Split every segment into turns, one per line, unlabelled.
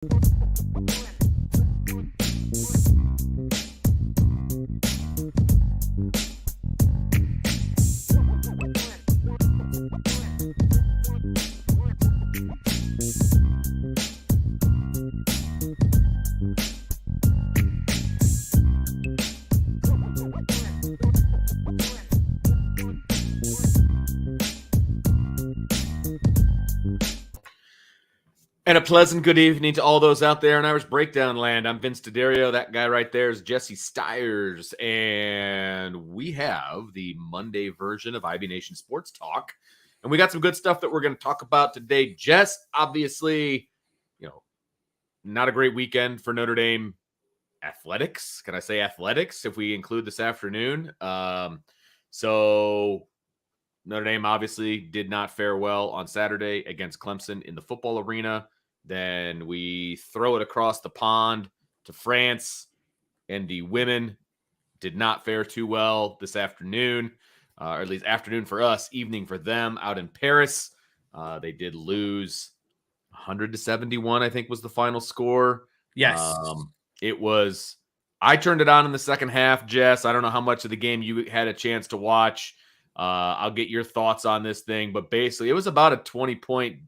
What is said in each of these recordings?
And a pleasant good evening to all those out there in Irish Breakdown land. I'm Vince D'Addario. That guy right there is Jesse Stiers. And we have the Monday version of IB Nation Sports Talk. And we got some good stuff that we're going to talk about today. Jess, obviously, not a great weekend for Notre Dame athletics. Can I say athletics if we include this afternoon? So Notre Dame obviously did not fare well on Saturday against Clemson in the football arena. Then we throw it across the pond to France, and the women did not fare too well this afternoon, or at least afternoon for us, evening for them out in Paris. They did lose 100-71, I think was the final score.
Yes.
I turned it on in the second half, Jess. I don't know how much of the game you had a chance to watch. I'll get your thoughts on this thing, but basically it was about a 20-point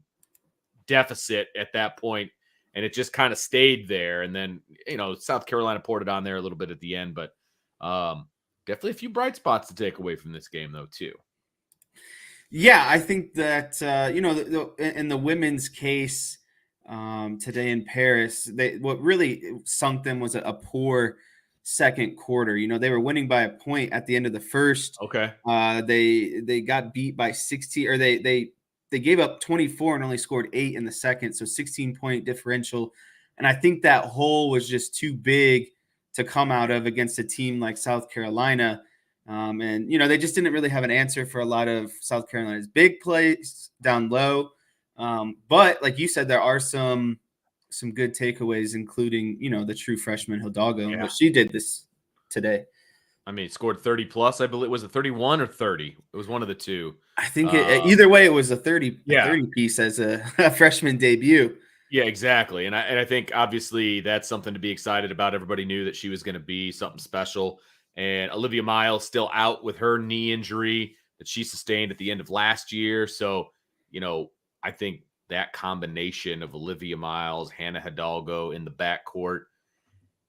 deficit at that point, and it just kind of stayed there. And then, South Carolina poured it on there a little bit at the end, but definitely a few bright spots to take away from this game, though, too.
Yeah, I think that, in the women's case today in Paris, what really sunk them was a poor second quarter. They were winning by a point at the end of the first.
Okay.
They got beat by 16, or they gave up 24 and only scored 8 in the second, so 16-point differential. And I think that hole was just too big to come out of against a team like South Carolina. And they just didn't really have an answer for a lot of South Carolina's big plays down low. But like you said, there are some good takeaways, including, the true freshman Hidalgo and what she did this today.
I mean, scored 30 plus, I believe. Was it 31 or 30? It was one of the two.
I think either way, it was a 30 piece as a freshman debut.
Yeah, exactly. And I think obviously that's something to be excited about. Everybody knew that she was going to be something special. And Olivia Miles still out with her knee injury that she sustained at the end of last year. So, I think that combination of Olivia Miles, Hannah Hidalgo in the backcourt.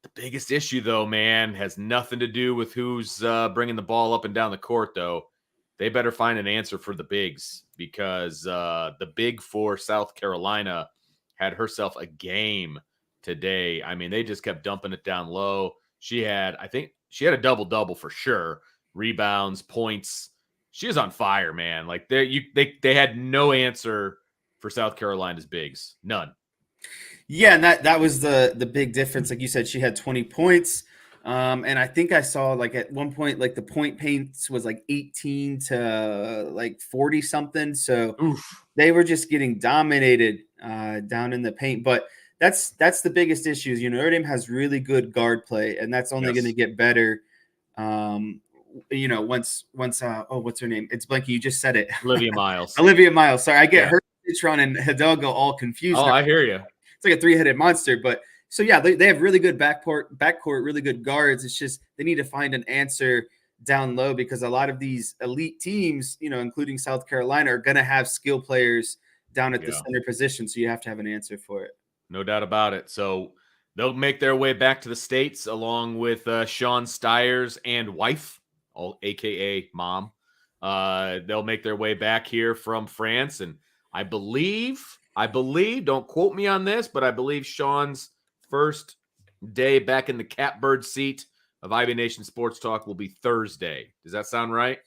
The biggest issue, though, man, has nothing to do with who's bringing the ball up and down the court, though. They better find an answer for the bigs, because the big for South Carolina had herself a game today. I mean, they just kept dumping it down low. I think she had a double-double for sure. Rebounds, points. She was on fire, man. Like they had no answer for South Carolina's bigs. None.
Yeah, and that was the big difference. Like you said, she had 20 points. And I think I saw like at one point, like the point pace was like 18 to like 40 something. So They were just getting dominated down in the paint. But that's the biggest issue. Notre Dame has really good guard play, and that's only going to get better. Once what's her name? It's blanking. You just said it.
Olivia Miles.
Olivia Miles. Sorry, I get her, Citron, and Hidalgo all confused.
Oh, I hear you.
It's like a three-headed monster. But so yeah, they have really good backcourt, really good guards. It's just they need to find an answer down low, because a lot of these elite teams, including South Carolina, are going to have skill players down at the center position. So you have to have an answer for it.
No doubt about it. So they'll make their way back to the States along with Sean Stiers and wife, AKA mom. They'll make their way back here from France. And I believe, don't quote me on this, but I believe Sean's first day back in the catbird seat of IB Nation Sports Talk will be Thursday. Does that sound right?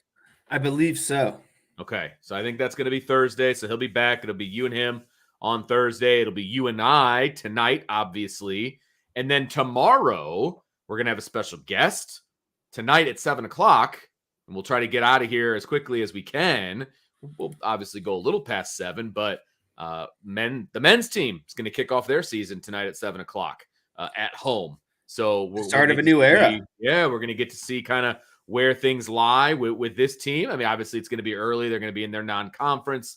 I believe so.
Okay. So I think that's going to be Thursday. So he'll be back. It'll be you and him on Thursday. It'll be you and I tonight, obviously. And then tomorrow, we're going to have a special guest tonight at 7 o'clock. And we'll try to get out of here as quickly as we can. We'll obviously go a little past 7, but the men's team is going to kick off their season tonight at 7 o'clock at home. So we're
start of a new era.
We're going to get to see kind of where things lie with this team. I mean, obviously it's going to be early. They're going to be in their non-conference.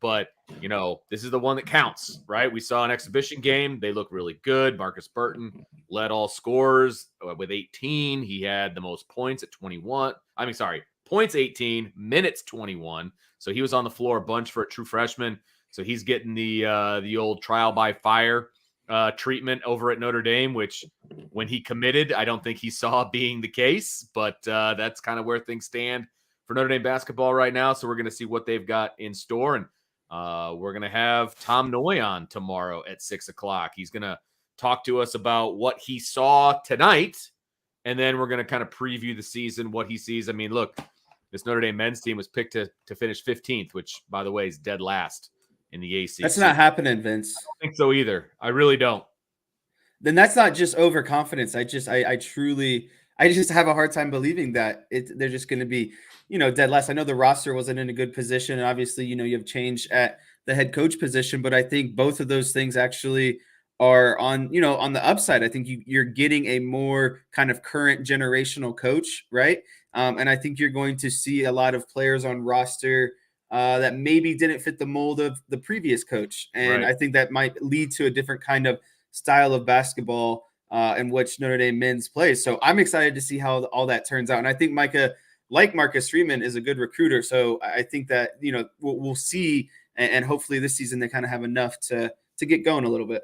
But this is the one that counts, right? We saw an exhibition game. They look really good. Marcus Burton led all scorers with 18. He had the most points at 21. Points 18, minutes 21. So he was on the floor a bunch for a true freshman. So he's getting the old trial by fire treatment over at Notre Dame, which when he committed, I don't think he saw being the case. But that's kind of where things stand for Notre Dame basketball right now. So we're going to see what they've got in store. And we're going to have Tom Noy on tomorrow at 6:00. He's going to talk to us about what he saw tonight. And then we're going to kind of preview the season, what he sees. I mean, look, this Notre Dame men's team was picked to finish 15th, which, by the way, is dead last in the ACC.
That's not happening, Vince.
I don't think so either. I really don't.
Then that's not just overconfidence. I just have a hard time believing that they're just going to be, dead last. I know the roster wasn't in a good position, and obviously, you have change at the head coach position, but I think both of those things actually are on the upside. I think you're getting a more kind of current generational coach, right? And I think you're going to see a lot of players on roster that maybe didn't fit the mold of the previous coach, and
Right.
I think that might lead to a different kind of style of basketball in which Notre Dame men's plays. So I'm excited to see how all that turns out. And I think Micah, like Marcus Freeman, is a good recruiter. So I think that, we'll see. And hopefully this season they kind of have enough to get going a little bit.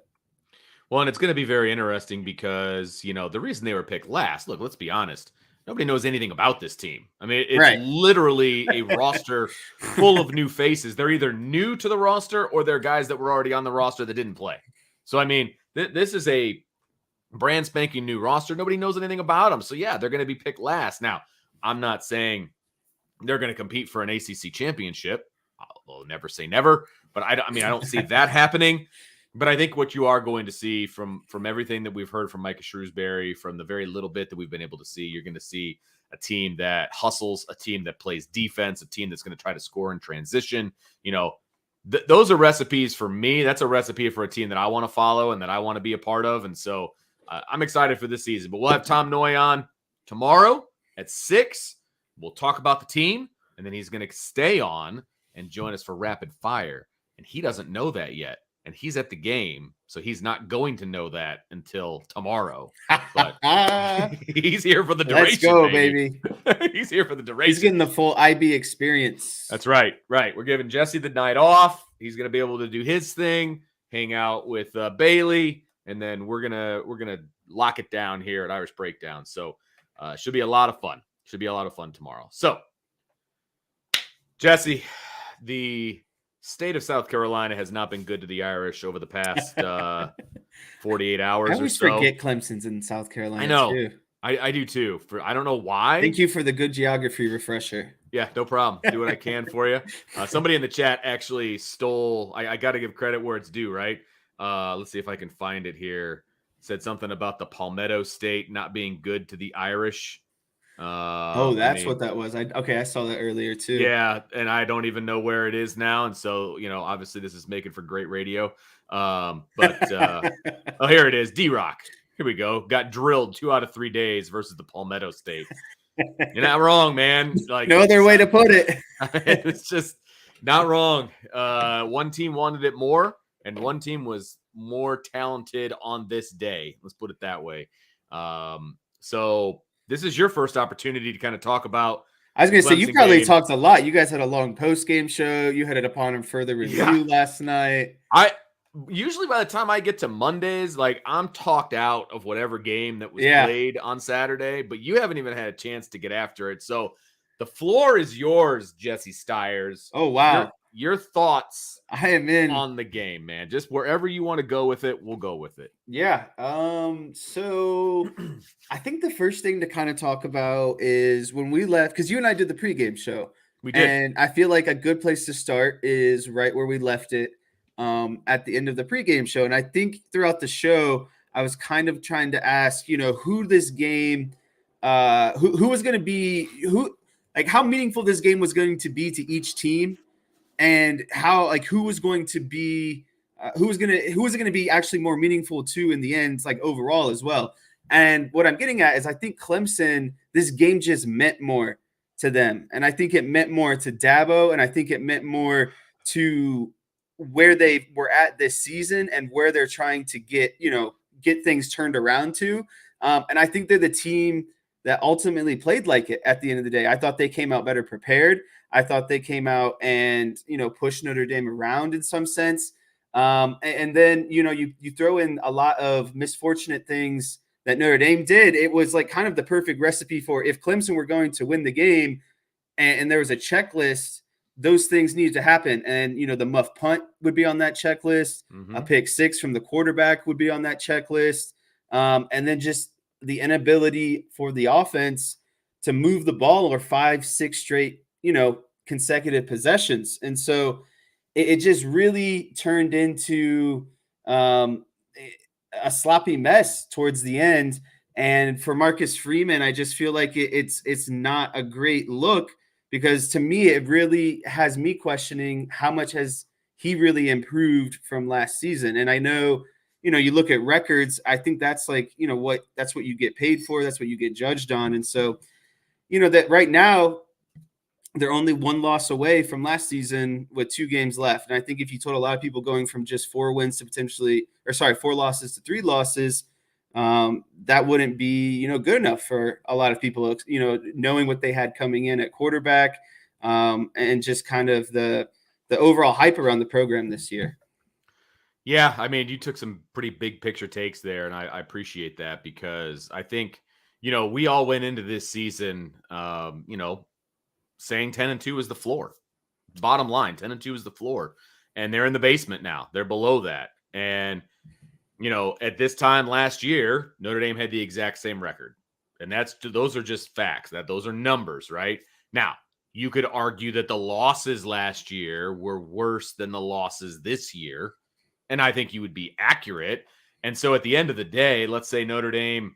Well, and it's going to be very interesting because, the reason they were picked last, look, let's be honest. Nobody knows anything about this team. I mean, it's
Right.
literally a roster full of new faces. They're either new to the roster or they're guys that were already on the roster that didn't play. So, I mean, this is a brand spanking new roster. Nobody knows anything about them. So, yeah, they're going to be picked last. Now, I'm not saying they're going to compete for an ACC championship. I'll never say never, but I don't see that happening. But I think what you are going to see from everything that we've heard from Micah Shrewsbury, from the very little bit that we've been able to see, you're going to see a team that hustles, a team that plays defense, a team that's going to try to score in transition. Those are recipes for me. That's a recipe for a team that I want to follow and that I want to be a part of. And so I'm excited for this season. But we'll have Tom Noy on tomorrow at 6. We'll talk about the team, and then he's going to stay on and join us for Rapid Fire. And he doesn't know that yet. And he's at the game, so he's not going to know that until tomorrow. But he's here for the duration.
Let's go, baby.
He's here for the duration.
He's getting the full IB experience.
That's right. Right. We're giving Jesse the night off. He's going to be able to do his thing, hang out with Bailey, and then we're gonna lock it down here at Irish Breakdown. So should be a lot of fun. Should be a lot of fun tomorrow. So, Jesse, the state of South Carolina has not been good to the Irish over the past 48 hours or so.
I always forget Clemson's in South Carolina.
I know.
Too.
I do too. I don't know why.
Thank you for the good geography refresher.
Yeah, no problem. Do what I can for you. Somebody in the chat actually stole. I got to give credit where it's due, right? Let's see if I can find it here. Said something about the Palmetto State not being good to the Irish.
That's what that was. I saw that earlier too.
Yeah, and I don't even know where it is now, and so obviously this is making for great radio. Here it is. D-Rock. Here we go. Got drilled 2 out of 3 days versus the Palmetto State. You're not wrong, man. Like
no other way to put it.
It's just not wrong. One team wanted it more, and one team was more talented on this day. Let's put it that way. So this is your first opportunity to kind of talk about.
I was going to say, you probably talked a lot. You guys had a long post-game show. You had it upon and further review last night.
Usually by the time I get to Mondays, like I'm talked out of whatever game that was played on Saturday, but you haven't even had a chance to get after it. So the floor is yours, Jesse Stiers.
Oh, wow.
Your thoughts
I am in
on the game, man. Just wherever you want to go with it, we'll go with it.
Yeah. So I think the first thing to kind of talk about is when we left, because you and I did the pregame show.
We did.
And I feel like a good place to start is right where we left it at the end of the pregame show. And I think throughout the show, I was kind of trying to ask, who this game, who was going to be, how meaningful this game was going to be to each team. And how, who was going to be, who was it going to be actually more meaningful to in the end, overall as well. And what I'm getting at is I think Clemson, this game just meant more to them. And I think it meant more to Dabo. And I think it meant more to where they were at this season and where they're trying to get things turned around to. And I think they're the team that ultimately played like it at the end of the day. I thought they came out better prepared. I thought they came out and, pushed Notre Dame around in some sense. And then, you throw in a lot of misfortunate things that Notre Dame did. It was like kind of the perfect recipe for if Clemson were going to win the game and there was a checklist, those things needed to happen. And, the muff punt would be on that checklist. A pick six from the quarterback would be on that checklist. And then just the inability for the offense to move the ball or 5-6 straight, consecutive possessions. And so it just really turned into a sloppy mess towards the end. And for Marcus Freeman, I just feel like it's not a great look, because to me, it really has me questioning how much has he really improved from last season. And I know, you look at records, I think that's like, that's what you get paid for. That's what you get judged on. And so, that right now they're only one loss away from last season with 2 games left. And I think if you told a lot of people going from just 4 wins to 4 losses to 3 losses, that wouldn't be, good enough for a lot of people, knowing what they had coming in at quarterback, and just kind of the overall hype around the program this year.
Yeah, I mean, you took some pretty big picture takes there, and I appreciate that, because I think, we all went into this season, saying 10-2 is the floor. Bottom line, 10-2 is the floor. And they're in the basement now. They're below that. And, at this time last year, Notre Dame had the exact same record. And those are just facts. Those are numbers, right? Now, you could argue that the losses last year were worse than the losses this year. And I think you would be accurate. And so at the end of the day, let's say Notre Dame,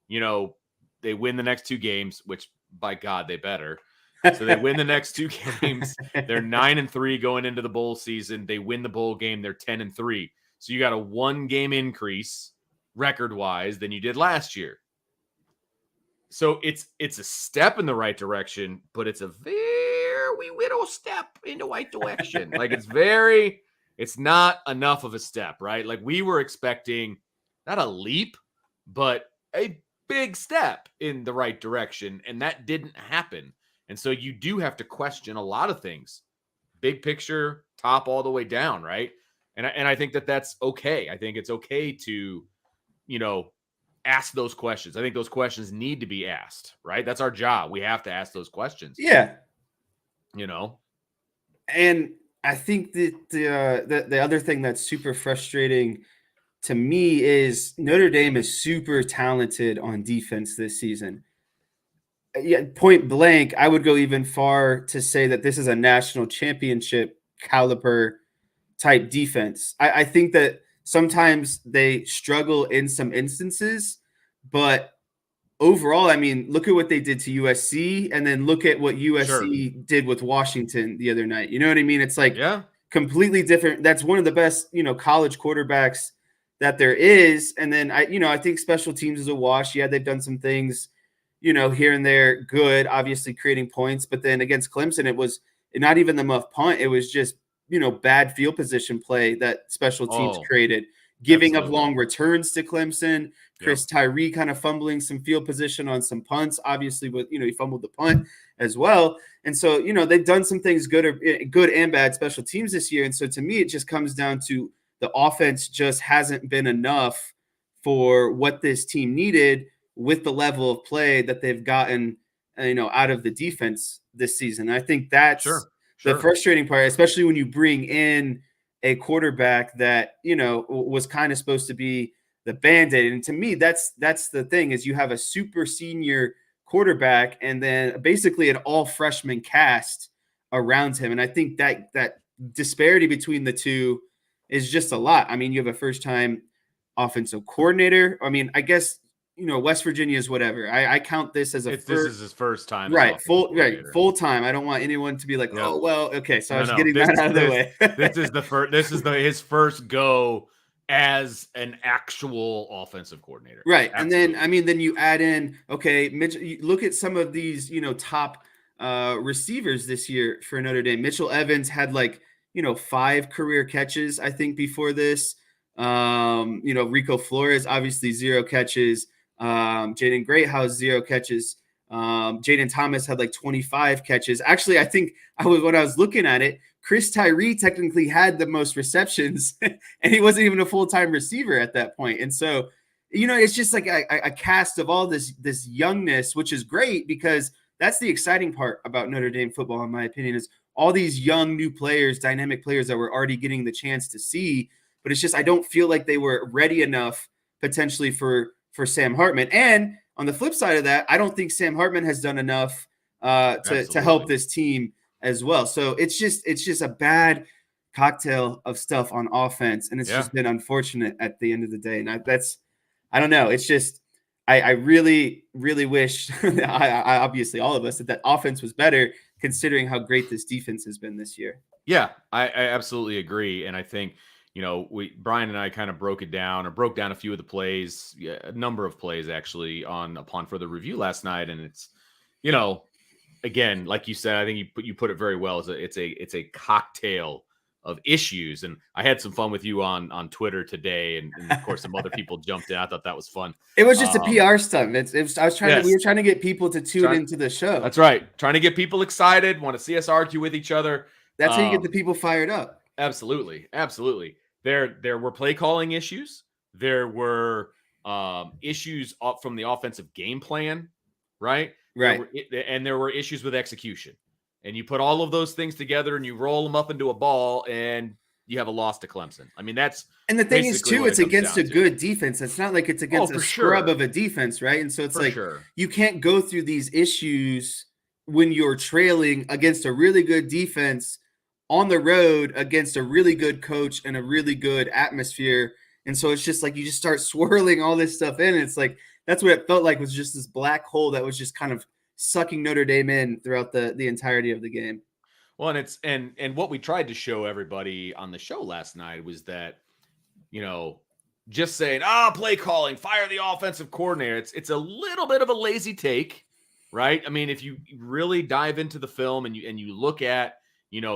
they win the next 2 games, which by God, they better. So they win the next 2 games. They're 9-3 going into the bowl season. They win the bowl game. They're 10-3. So you got a 1-game increase record-wise than you did last year. So it's a step in the right direction, but it's a very little step in the right direction. Like it's not enough of a step, right? Like we were expecting not a leap, but a big step in the right direction, and that didn't happen. And so you do have to question a lot of things, big picture, top all the way down, right? And I think that's okay. I think it's okay to, ask those questions. I think those questions need to be asked, right? That's our job. We have to ask those questions.
Yeah.
And
I think that the other thing that's super frustrating to me is Notre Dame is super talented on defense this season. Yeah, point blank, I would go even far to say that this is a national championship caliber type defense. I think that sometimes they struggle in some instances, but overall, I mean, look at what they did to USC, and then look at what USC did with Washington the other night. You know what I mean? It's like completely different. That's one of the best, college quarterbacks that there is. And then I think special teams is a wash. Yeah, they've done some things, here and there, good, obviously creating points. But then against Clemson, it was not even the muff punt. It was just, bad field position play that special teams created, giving up long returns to Clemson. Chris Tyree kind of fumbling some field position on some punts, obviously, with, he fumbled the punt as well. And so, they've done some things good and bad special teams this year. And so to me, it just comes down to the offense just hasn't been enough for what this team needed with the level of play that they've gotten, out of the defense this season. I think that's the frustrating part, especially when you bring in a quarterback that, was kind of supposed to be the Band-Aid. And to me, that's the thing, is you have a super senior quarterback and then basically an all freshman cast around him. And I think that disparity between the two is just a lot. I mean, you have a first-time offensive coordinator. I mean, I guess, West Virginia is whatever. I count this as
this is his first time.
Right. Full time. I don't want anyone to be like, oh, well, okay. So I was getting that out of the way.
This is his first go as an actual offensive coordinator.
Right. Absolutely. And then, then you add in, okay, Mitch, you look at some of these, top receivers this year for Notre Dame. Mitchell Evans had like 5 career catches, I think, before this. Rico Flores, obviously 0 catches. Jaden Greathouse, 0 catches. Jaden Thomas had like 25 catches. Actually, I think when I was looking at it, Chris Tyree technically had the most receptions, and he wasn't even a full-time receiver at that point. And so, it's just like a cast of all this youngness, which is great because that's the exciting part about Notre Dame football, in my opinion, is all these young new players, dynamic players that we're already getting the chance to see. But it's just I don't feel like they were ready enough potentially for Sam Hartman. And on the flip side of that, I don't think Sam Hartman has done enough to help this team as well. So it's just a bad cocktail of stuff on offense, and it's just been unfortunate at the end of the day. And I don't know. It's just I really, really wish I obviously all of us that offense was better considering how great this defense has been this year.
Yeah, I absolutely agree. And I think, Brian and I kind of broke down a few of the plays, a number of plays actually upon further review last night. And it's, again, like you said, I think you put it very well. It's a cocktail of issues. And I had some fun with you on Twitter today. And of course, some other people jumped in. I thought that was fun.
It was just a PR stunt. We were trying to get people to tune into the show.
That's right. Trying to get people excited, want to see us argue with each other.
That's how you get the people fired up.
Absolutely. Absolutely. There were play calling issues. There were issues up from the offensive game plan, right?
Right.
And there were issues with execution. And you put all of those things together and you roll them up into a ball and you have a loss to Clemson. I mean,
and the thing is too, it's against a good defense. It's not like it's against a scrub of a defense, right? And so it's you can't go through these issues when you're trailing against a really good defense on the road against a really good coach and a really good atmosphere. And so it's just like you just start swirling all this stuff in. And it's like that's what it felt like, was just this black hole that was just kind of sucking Notre Dame in throughout the entirety of the game.
Well, and what we tried to show everybody on the show last night was that, just saying, play calling, fire the offensive coordinator. It's a little bit of a lazy take, right? I mean, if you really dive into the film and you look at,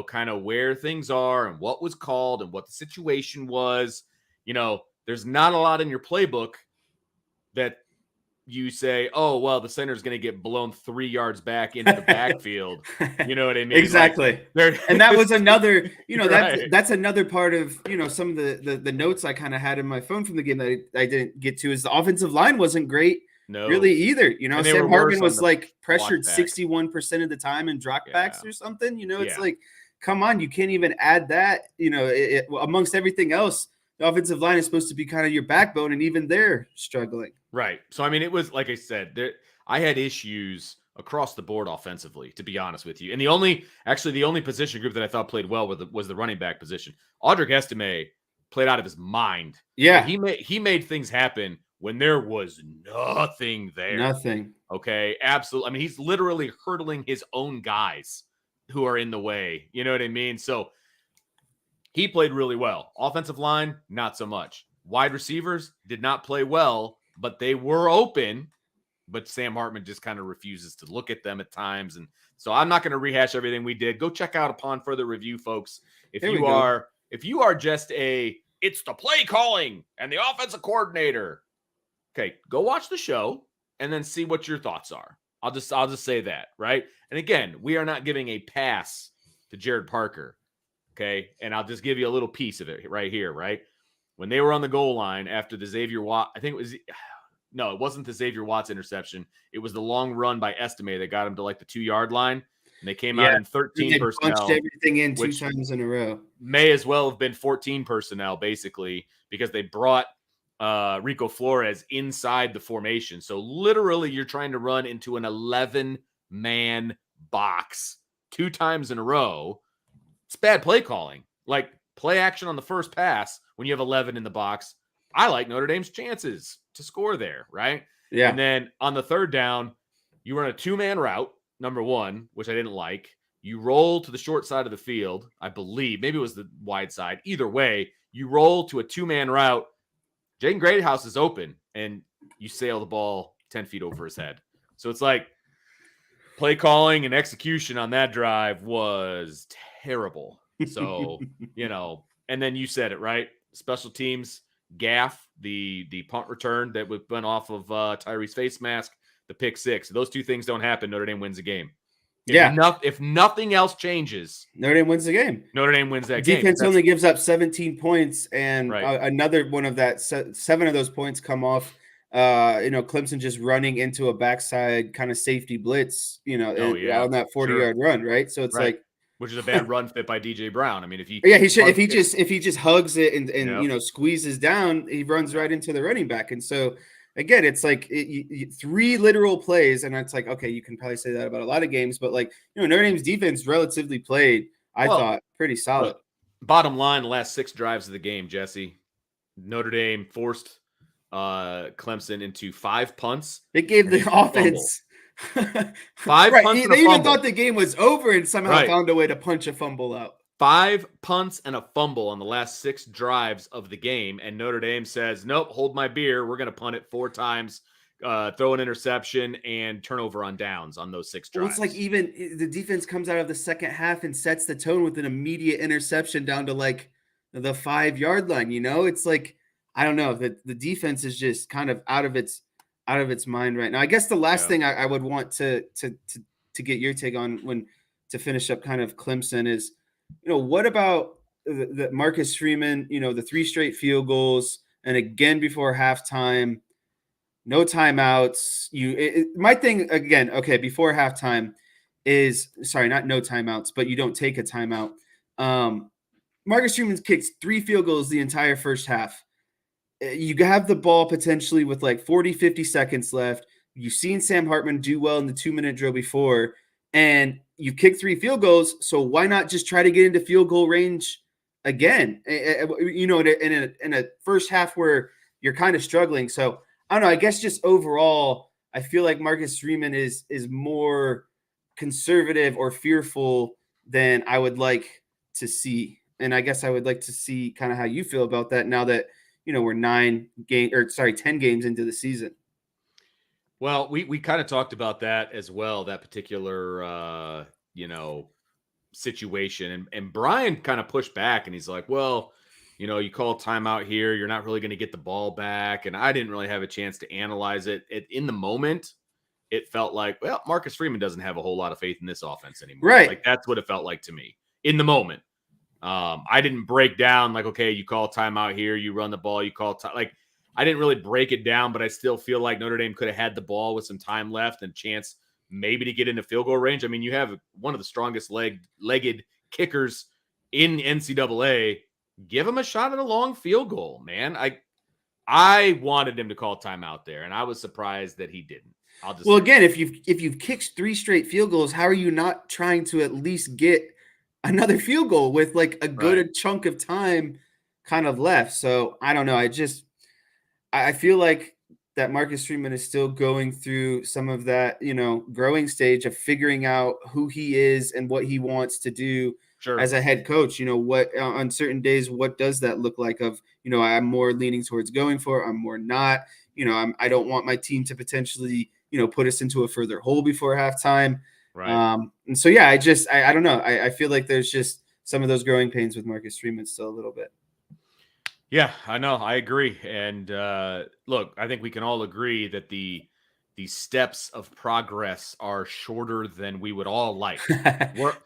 kind of where things are and what was called and what the situation was, there's not a lot in your playbook that you say, oh, well, the center is going to get blown 3 yards back into the backfield. You know what I mean?
Exactly. And that was another,
right.
that's another part of, some of the notes I kind of had in my phone from the game that I didn't get to, is the offensive line wasn't great.
No.
Really either. Sam Hartman was like pressured 61% of the time in dropbacks or something. It's like, come on, you can't even add that, amongst everything else. The offensive line is supposed to be kind of your backbone, and even they're struggling.
Right. So, I mean, it was, like I said, I had issues across the board offensively, to be honest with you. And the only position group that I thought played well was the running back position. Audric Estime played out of his mind.
Yeah.
He made things happen when there was nothing there.
Nothing.
Okay. Absolutely. I mean, he's literally hurdling his own guys who are in the way. You know what I mean? So he played really well. Offensive line, not so much. Wide receivers did not play well, but they were open. But Sam Hartman just kind of refuses to look at them at times. And so I'm not going to rehash everything we did. Go check out Upon Further Review, folks. If you are just it's the play calling and the offensive coordinator. Okay, go watch the show and then see what your thoughts are. I'll just say that, right? And again, we are not giving a pass to Jared Parker. Okay, and I'll just give you a little piece of it right here, right? When they were on the goal line after the Xavier Watt, I think it was, no, it wasn't the Xavier Watts interception. It was the long run by Estime that got him to like the 2-yard line. And they came out in 13 personnel.
Punched everything in 2 times in a row.
May as well have been 14 personnel, basically, because they brought Rico Flores inside the formation. So literally you're trying to run into an 11-man box 2 times in a row. It's bad play calling. Like, play action on the first pass when you have 11 in the box. I like Notre Dame's chances to score there, right?
Yeah.
And then on the third down, you run a 2-man route, number one, which I didn't like. You roll to the short side of the field, I believe. Maybe it was the wide side. Either way, you roll to a 2-man route. Jaden Greathouse is open, and you sail the ball 10 feet over his head. So it's like play calling and execution on that drive was terrible. So, and then you said it, right? Special teams, gaff, the punt return that went off of Tyree's face mask, the pick six. If those two things don't happen, Notre Dame wins the game.
Yeah.
If nothing else changes,
Notre Dame wins the game.
Notre Dame wins that game.
Defense only gives up 17 points, and
right.
Another one of that 7 of those points come off. Clemson just running into a backside kind of safety blitz. On that 40-yard run, right? So it's like,
which is a bad run fit by DJ Brown. I mean, if he
should if he just hugs it and squeezes down, he runs right into the running back. And so again, it's like 3 literal plays, and it's like, okay, you can probably say that about a lot of games, but like Notre Dame's defense relatively played, I thought, pretty solid.
Look, bottom line, the last 6 drives of the game, Jesse, Notre Dame forced Clemson into 5 punts.
It gave the offense
5 punts.
They even thought the game was over and somehow found a way to punch a fumble out.
5 punts and a fumble on the last 6 drives of the game, and Notre Dame says, "Nope, hold my beer. We're going to punt it 4 times, throw an interception, and turnover on downs on those 6 drives."
Well, it's like even the defense comes out of the second half and sets the tone with an immediate interception down to like the 5-yard line. It's like, I don't know, that the defense is just kind of out of its mind right now. I guess the last thing I would want to get your take on to finish up kind of Clemson is, what about the Marcus Freeman, the 3 straight field goals, and again before halftime, no timeouts. My thing again, okay, before halftime is, sorry, not no timeouts, but you don't take a timeout. Marcus Freeman kicks 3 field goals the entire first half. You have the ball potentially with like 40, 50 seconds left. You've seen Sam Hartman do well in the 2-minute drill before, and you kick 3 field goals. So why not just try to get into field goal range again? In a first half where you're kind of struggling. So I don't know. I guess just overall, I feel like Marcus Freeman is more conservative or fearful than I would like to see. And I guess I would like to see kind of how you feel about that now that we're 10 games into the season.
Well, we kind of talked about that as well, that particular, situation. And Brian kind of pushed back and he's like, well, you call timeout here, you're not really going to get the ball back. And I didn't really have a chance to analyze it. In the moment, it felt like, well, Marcus Freeman doesn't have a whole lot of faith in this offense anymore.
Right.
Like that's what it felt like to me in the moment. I didn't break down like, okay, you call timeout here, you run the ball, you call like I didn't really break it down, but I still feel like Notre Dame could have had the ball with some time left and chance maybe to get into field goal range. I mean, you have one of the strongest legged kickers in NCAA. Give him a shot at a long field goal, man. I wanted him to call timeout there, and I was surprised that he didn't.
Again, if you've kicked 3 straight field goals, how are you not trying to at least get another field goal with like a good chunk of time kind of left? So I don't know. I feel like that Marcus Freeman is still going through some of that, growing stage of figuring out who he is and what he wants to do as a head coach. What on certain days, what does that look like? I'm more leaning towards going for it, I'm more not. I don't want my team to potentially, put us into a further hole before halftime.
Right.
And so, yeah, I don't know. I feel like there's just some of those growing pains with Marcus Freeman still a little bit.
Yeah, I know. I agree. And look, I think we can all agree that the steps of progress are shorter than we would all like.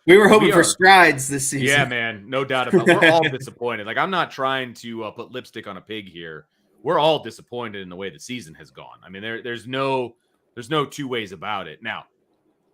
We were hoping for strides this season.
Yeah, man, no doubt about it. We're all disappointed. Like, I'm not trying to put lipstick on a pig here. We're all disappointed in the way the season has gone. I mean, there's no 2 ways about it. Now,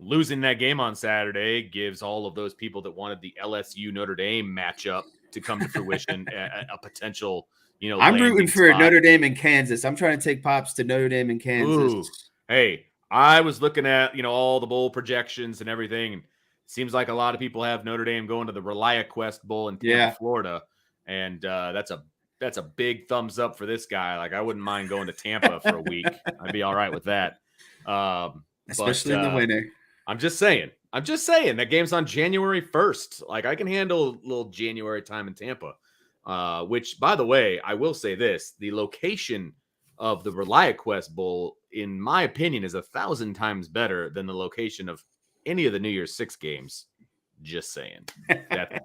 losing that game on Saturday gives all of those people that wanted the LSU Notre Dame matchup to come to fruition a potential,
I'm rooting for Notre Dame and Kansas. I'm trying to take pops to Notre Dame and Kansas.
Ooh. Hey, I was looking at, all the bowl projections and everything, and it seems like a lot of people have Notre Dame going to the ReliaQuest Bowl in Tampa, Florida, and that's a big thumbs up for this guy. Like, I wouldn't mind going to Tampa for a week. I'd be all right with that.
Especially in the winter.
I'm just saying that game's on January 1st. Like, I can handle a little January time in Tampa, which, by the way, I will say this, the location of the ReliaQuest Bowl, in my opinion, is 1,000 times better than the location of any of the New Year's 6 games Just saying.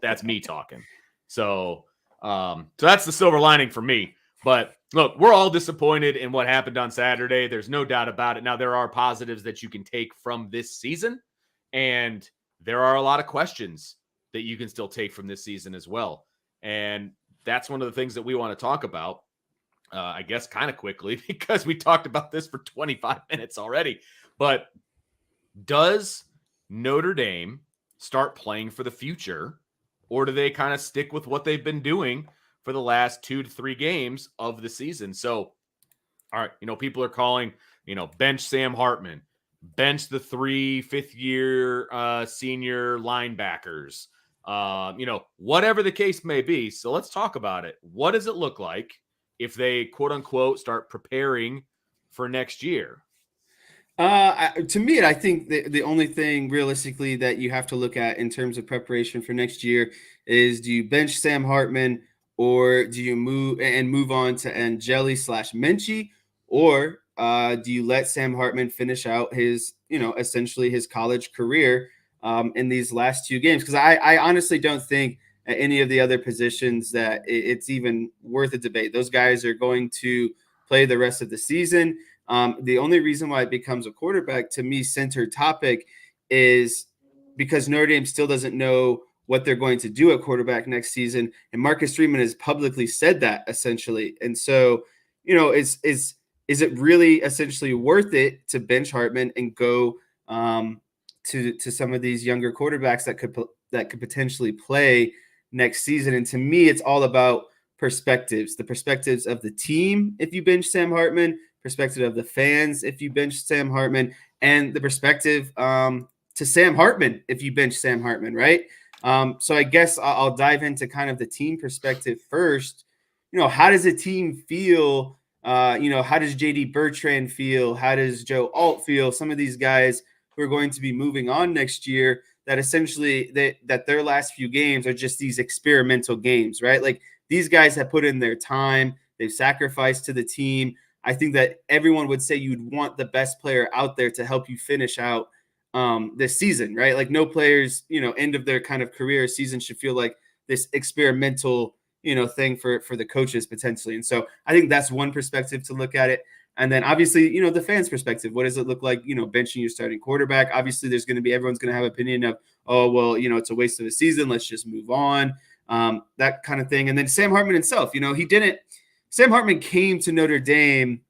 That's me talking. So that's the silver lining for me. But look, we're all disappointed in what happened on Saturday. There's no doubt about it. Now, there are positives that you can take from this season, and there are a lot of questions that you can still take from this season as well. And that's one of the things that we want to talk about, I guess, kind of quickly, because we talked about this for 25 minutes already. But does Notre Dame start playing for the future, or do they kind of stick with what they've been doing for the last 2 to 3 games of the season? So, all right, people are calling, bench Sam Hartman, bench the 3 fifth-year senior linebackers, whatever the case may be. So let's talk about it. What does it look like if they, quote unquote, start preparing for next year?
To me, I think the only thing realistically that you have to look at in terms of preparation for next year is, do you bench Sam Hartman, or do you move on to Angeli/Menchie, or do you let Sam Hartman finish out his, essentially his college career in these last 2 games? Because I honestly don't think at any of the other positions that it's even worth a debate. Those guys are going to play the rest of the season. The only reason why it becomes a quarterback, to me, center topic is because Notre Dame still doesn't know what they're going to do at quarterback next season. And Marcus Freeman has publicly said that, essentially. And so, is it really essentially worth it to bench Hartman and go to some of these younger quarterbacks that could potentially play next season? And to me, it's all about perspectives, the perspectives of the team if you bench Sam Hartman, perspective of the fans if you bench Sam Hartman, and the perspective to Sam Hartman if you bench Sam Hartman, right? So I guess I'll dive into kind of the team perspective first. How does a team feel? How does JD Bertrand feel? How does Joe Alt feel? Some of these guys who are going to be moving on next year, that essentially that their last few games are just these experimental games, right? Like, these guys have put in their time, they've sacrificed to the team. I think that everyone would say you'd want the best player out there to help you finish out this season, right? Like, no players, end of their kind of career season should feel like this experimental, thing for the coaches potentially. And so I think that's one perspective to look at it. And then obviously, the fans' perspective. What does it look like, benching your starting quarterback? Obviously, everyone's going to have opinion of, oh, well, it's a waste of a season. Let's just move on. That kind of thing. And then Sam Hartman himself, Sam Hartman came to Notre Dame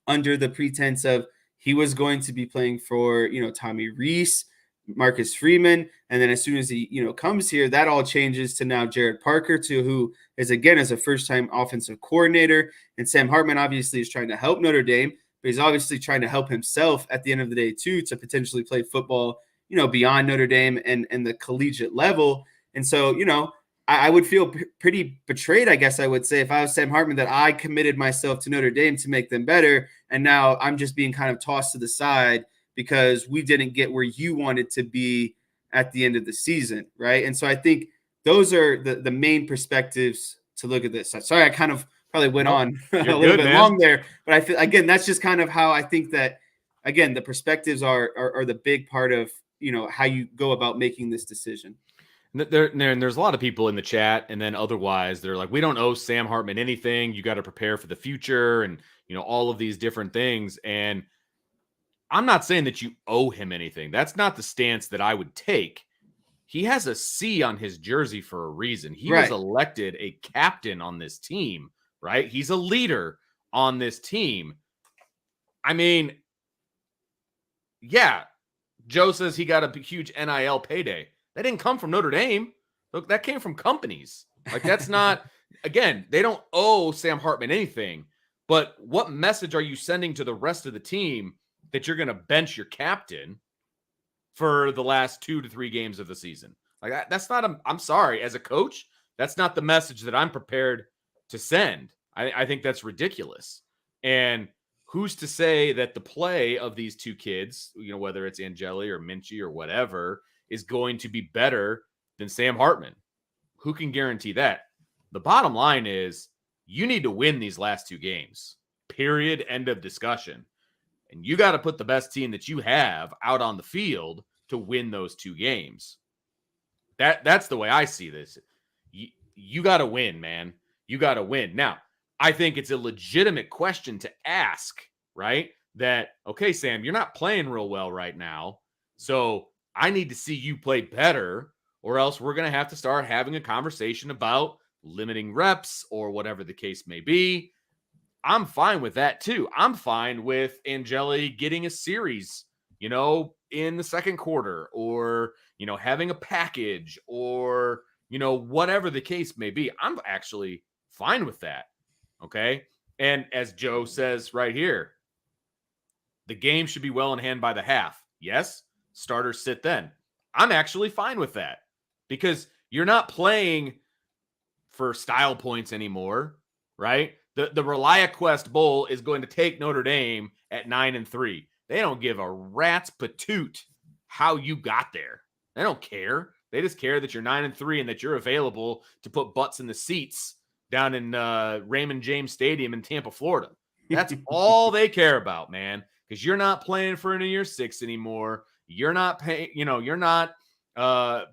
under the pretense of he was going to be playing for, Tommy Rees, Marcus Freeman. And then as soon as he, comes here, that all changes to now Jared Parker, who is, again, as a first-time offensive coordinator. And Sam Hartman obviously is trying to help Notre Dame, but he's obviously trying to help himself at the end of the day too, to potentially play football, beyond Notre Dame and the collegiate level. And so, I would feel pretty betrayed, I guess I would say, if I was Sam Hartman, that I committed myself to Notre Dame to make them better, and now I'm just being kind of tossed to the side because we didn't get where you wanted to be at the end of the season, right? And so I think those are the main perspectives to look at this. Sorry, I kind of probably went on a little bit long there, but I feel, again, that's just kind of how I think that, again, the perspectives are the big part of, how you go about making this decision.
There's a lot of people in the chat, and then otherwise they're like, we don't owe Sam Hartman anything. You got to prepare for the future, and all of these different things. And I'm not saying that you owe him anything. That's not the stance that I would take. He has a C on his jersey for a reason. He was elected a captain on this team, right? He's a leader on this team. I mean, yeah, Joe says he got a huge NIL payday. That didn't come from Notre Dame. Look, that came from companies. Like, that's not, again, they don't owe Sam Hartman anything. But what message are you sending to the rest of the team that you're going to bench your captain for the last 2 to 3 games of the season? Like, that's not, I'm sorry, as a coach, that's not the message that I'm prepared to send. I think that's ridiculous. And who's to say that the play of these 2 kids, whether it's Angeli or Menchie or whatever, is going to be better than Sam Hartman? Who can guarantee that? The bottom line is you need to win these last 2 games, period, end of discussion. And you got to put the best team that you have out on the field to win those 2 games. That's the way I see this. You got to win, man. You got to win. Now, I think it's a legitimate question to ask, right? That, okay, Sam, you're not playing real well right now. So I need to see you play better, or else we're going to have to start having a conversation about limiting reps or whatever the case may be. I'm fine with that too. I'm fine with Angeli getting a series, in the second quarter, or, having a package, or, whatever the case may be. I'm actually fine with that. Okay. And as Joe says right here, the game should be well in hand by the half. Yes, starters sit then. I'm actually fine with that because you're not playing for style points anymore, right? The ReliaQuest Bowl is going to take Notre Dame at 9-3. They don't give a rat's patoot how you got there. They don't care. They just care that you're 9-3 and that you're available to put butts in the seats down in Raymond James Stadium in Tampa, Florida. That's all they care about, man. Because you're not playing for a New Year's Six anymore. You're not paying. You're not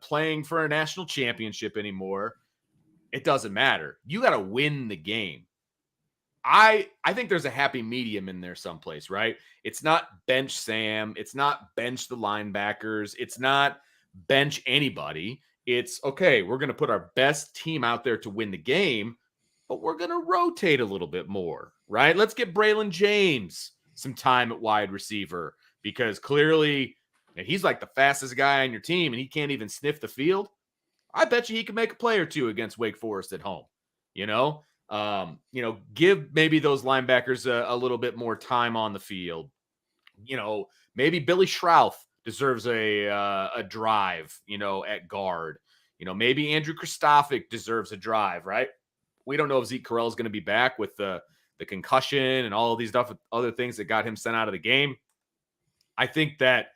playing for a national championship anymore. It doesn't matter. You got to win the game. I think there's a happy medium in there someplace, right? It's not bench Sam. It's not bench the linebackers. It's not bench anybody. It's, okay, we're going to put our best team out there to win the game, but we're going to rotate a little bit more, right? Let's get Braylon James some time at wide receiver because clearly he's like the fastest guy on your team and he can't even sniff the field. I bet you he could make a play or two against Wake Forest at home, give maybe those linebackers a little bit more time on the field. Maybe Billy Schrauth deserves a drive, at guard. Maybe Andrew Kristofic deserves a drive, right? We don't know if Zeke Correll is going to be back with the concussion and all of these other things that got him sent out of the game. I think that,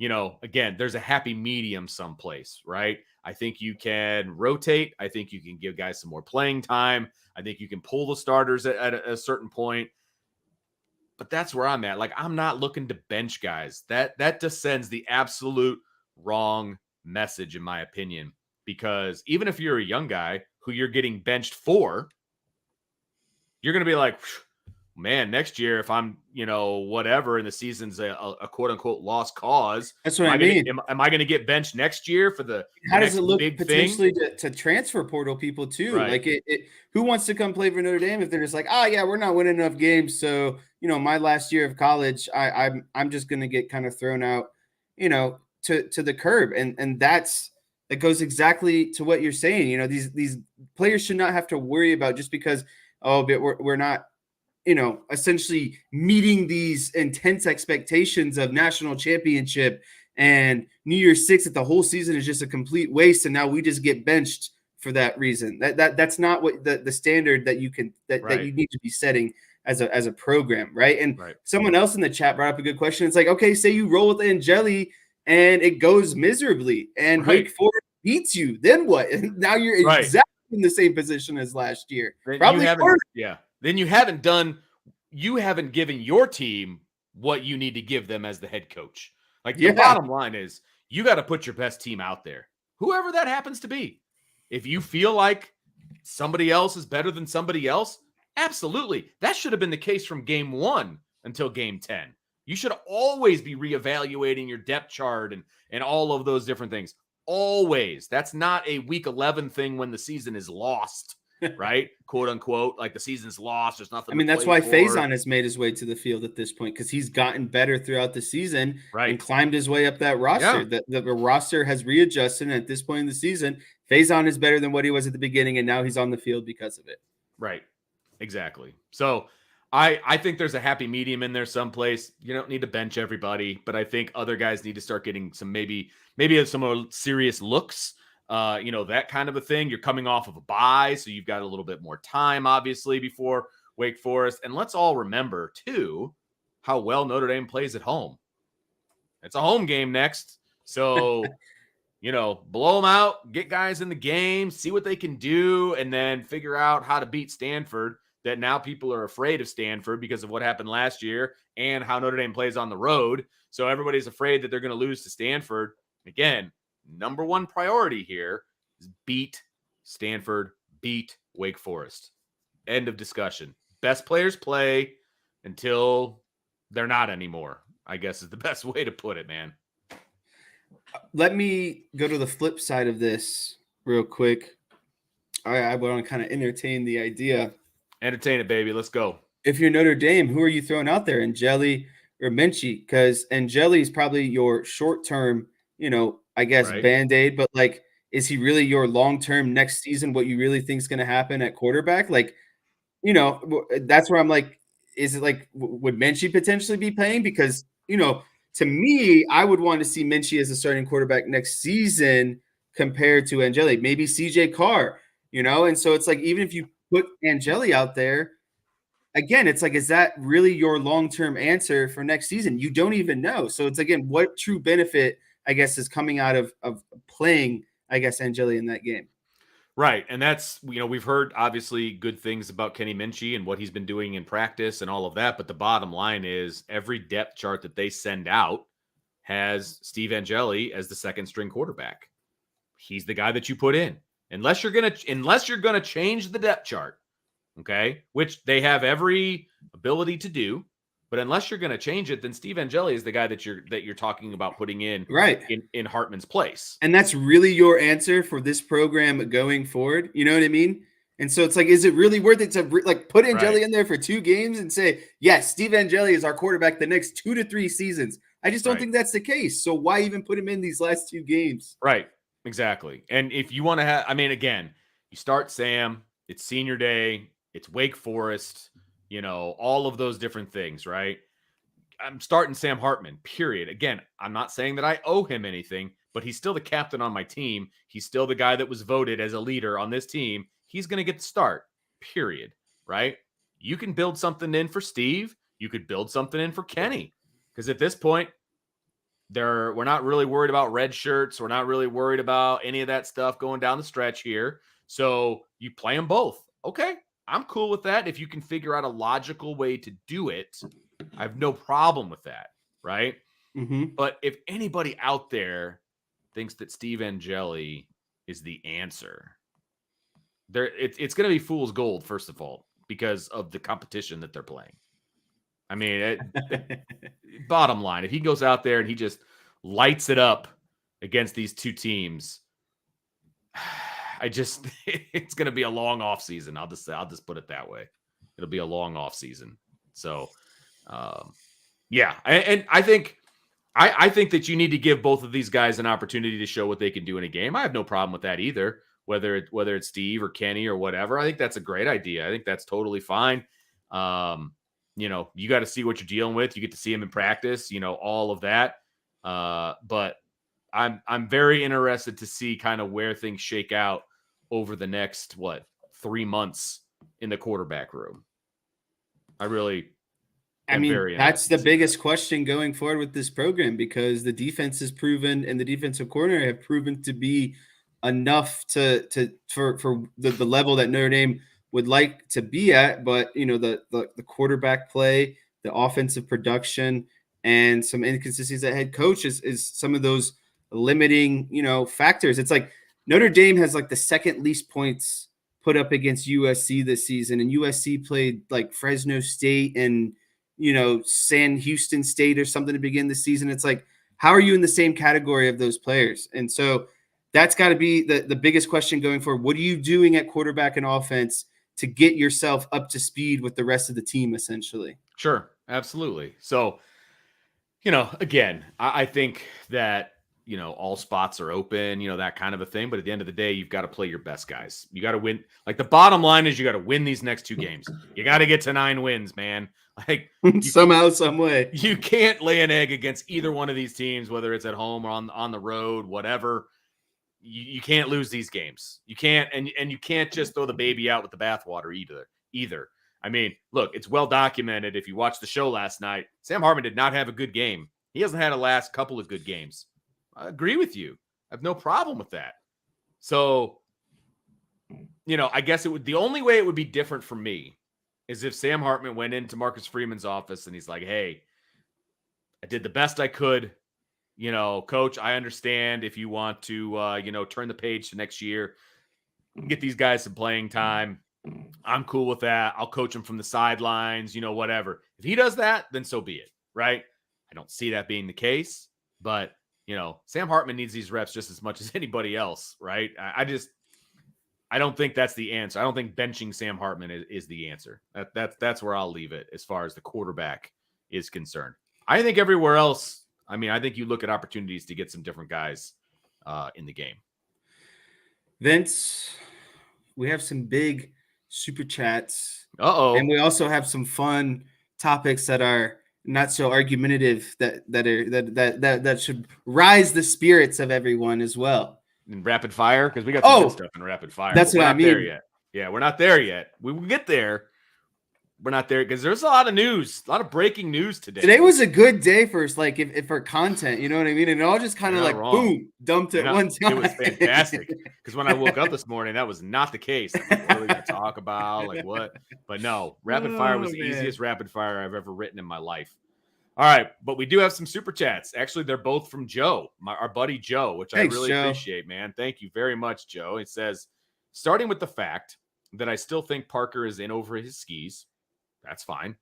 again, there's a happy medium someplace, right? I think you can rotate. I think you can give guys some more playing time. I think you can pull the starters at a certain point. But that's where I'm at. Like, I'm not looking to bench guys. That just sends the absolute wrong message, in my opinion. Because even if you're a young guy who you're getting benched for, you're going to be like, man, next year, if I'm, whatever, and the season's a quote unquote lost cause,
that's what I mean.
Am I going to get benched next year for the
how does it look potentially to transfer portal people too?
Right.
Like who wants to come play for Notre Dame if they're just like, oh yeah, we're not winning enough games, so my last year of college, I'm just going to get kind of thrown out, to the curb, and that goes exactly to what you're saying. These players should not have to worry about just because but we're not essentially meeting these intense expectations of national championship and New Year's Six, that the whole season is just a complete waste. And now we just get benched for that reason. That's not what the standard that you can, that you need to be setting as a program. Right. And someone else in the chat brought up a good question. It's like, okay, say you roll with Angeli and it goes miserably and Wake Forest beats you. Then what? And now you're exactly in the same position as last year. Probably
Then you haven't given your team what you need to give them as the head coach. Like, the bottom line is you got to put your best team out there, whoever that happens to be. If you feel like somebody else is better than somebody else, absolutely. That should have been the case from game 1 until game 10. You should always be reevaluating your depth chart and all of those different things. Always. That's not a week 11 thing when the season is lost. Right, quote unquote, like the season's lost. There's nothing.
I mean, that's why Faison has made his way to the field at this point, because he's gotten better throughout the season and climbed his way up that roster. The roster has readjusted, and at this point in the season, Faison is better than what he was at the beginning, and now he's on the field because of it.
Right, exactly. So I think there's a happy medium in there someplace. You don't need to bench everybody, but I think other guys need to start getting some maybe some more serious looks. That kind of a thing. You're coming off of a bye, so you've got a little bit more time, obviously, before Wake Forest. And let's all remember, too, how well Notre Dame plays at home. It's a home game next. So, blow them out, get guys in the game, see what they can do, and then figure out how to beat Stanford. That now people are afraid of Stanford because of what happened last year and how Notre Dame plays on the road. So everybody's afraid that they're going to lose to Stanford. Again, number one priority here is beat Stanford, beat Wake Forest. End of discussion. Best players play until they're not anymore, I guess is the best way to put it, man.
Let me go to the flip side of this real quick. I want to kind of entertain the idea.
Entertain it, baby. Let's go.
If you're Notre Dame, who are you throwing out there, Angeli or Minchie? Because Angeli is probably your short-term, I guess,
Right.
Band-Aid, but like, is he really your long-term next season, what you really think is going to happen at quarterback? Like, that's where I'm like, is it like, would Minchie potentially be playing? Because, to me, I would want to see Minchie as a starting quarterback next season compared to Angeli, maybe CJ Carr, and so it's like, even if you put Angeli out there, again, it's like, is that really your long-term answer for next season? You don't even know. So it's, again, what true benefit, I guess, is coming out of playing, I guess, Angeli in that game?
Right. And that's, we've heard obviously good things about Kenny Minchie and what he's been doing in practice and all of that. But the bottom line is every depth chart that they send out has Steve Angeli as the second string quarterback. He's the guy that you put in. Unless you're gonna change the depth chart, okay, which they have every ability to do. But unless you're going to change it, then Steve Angeli is the guy that you're talking about putting in
Right.
in Hartman's place.
And that's really your answer for this program going forward. You know what I mean? And so it's like, is it really worth it to put Angeli in there for 2 games and say, yes, Steve Angeli is our quarterback the next 2 to 3 seasons? I just don't think that's the case. So why even put him in these last 2 games?
Right. Exactly. And if you want to have, again, you start Sam, it's senior day, it's Wake Forest, all of those different things, right? I'm starting Sam Hartman, period. Again, I'm not saying that I owe him anything, but he's still the captain on my team. He's still the guy that was voted as a leader on this team. He's going to get the start, period, right? You can build something in for Steve. You could build something in for Kenny. Because at this point, we're not really worried about red shirts. We're not really worried about any of that stuff going down the stretch here. So you play them both. Okay, I'm cool with that. If you can figure out a logical way to do it, I have no problem with that, right?
Mm-hmm.
But if anybody out there thinks that Steve Angeli is the answer, it's going to be fool's gold, first of all, because of the competition that they're playing. Bottom line, if he goes out there and he just lights it up against these 2 teams, it's going to be a long off season. I'll just put it that way. It'll be a long off season. So, yeah. And I think that you need to give both of these guys an opportunity to show what they can do in a game. I have no problem with that either. Whether it's Steve or Kenny or whatever, I think that's a great idea. I think that's totally fine. You got to see what you're dealing with. You get to see him in practice, all of that. But I'm very interested to see kind of where things shake out over the next 3 months in the quarterback room.
That's the biggest question going forward with this program, because the defense has proven and the defensive coordinator have proven to be enough for the level that Notre Dame would like to be at. But the quarterback play, the offensive production, and some inconsistencies at head coach is some of those limiting factors. It's like Notre Dame has like the second least points put up against USC this season, and USC played like Fresno State and San Houston State or something to begin the season. It's like, how are you in the same category of those players? And so that's got to be the biggest question going forward. What are you doing at quarterback and offense to get yourself up to speed with the rest of the team, essentially?
Sure, absolutely. So, again, I think that, all spots are open, that kind of a thing. But at the end of the day, you've got to play your best guys. You got to win. Like, the bottom line is you got to win these next 2 games. You got to get to 9 wins, man. Like,
somehow, some way.
You can't lay an egg against either one of these teams, whether it's at home or on the road, whatever. You can't lose these games. You can't, and you can't just throw the baby out with the bathwater either. Look, it's well documented. If you watched the show last night, Sam Hartman did not have a good game. He hasn't had a last couple of good games. I agree with you. I have no problem with that. So, I guess the only way it would be different for me is if Sam Hartman went into Marcus Freeman's office and he's like, hey, I did the best I could. coach, I understand if you want to, turn the page to next year, get these guys some playing time. I'm cool with that. I'll coach him from the sidelines, whatever. If he does that, then so be it, right? I don't see that being the case, but Sam Hartman needs these reps just as much as anybody else, right? I don't think that's the answer. I don't think benching Sam Hartman is the answer. That's where I'll leave it as far as the quarterback is concerned. I think everywhere else, I think you look at opportunities to get some different guys in the game.
Vince, we have some big super chats.
Uh-oh.
And we also have some fun topics that are not so argumentative that should rise the spirits of everyone as well.
In rapid fire, because we got some good stuff in rapid fire.
That's what I mean.
There yet. Yeah, we're not there yet. We will get there. We're not there because there's a lot of news, a lot of breaking news today.
Today was a good day for us, like if for content, you know what I mean? And it all just kind of like boom, dumped at one time.
It was fantastic because when I woke up this morning, that was not the case. Like, what are we going to talk about? Like what? But no, rapid fire was the easiest rapid fire I've ever written in my life. All right, but we do have some super chats. Actually, they're both from Joe, our buddy Joe, which I really appreciate, man. Thank you very much, Joe. It says, starting with the fact that I still think Parker is in over his skis. That's fine.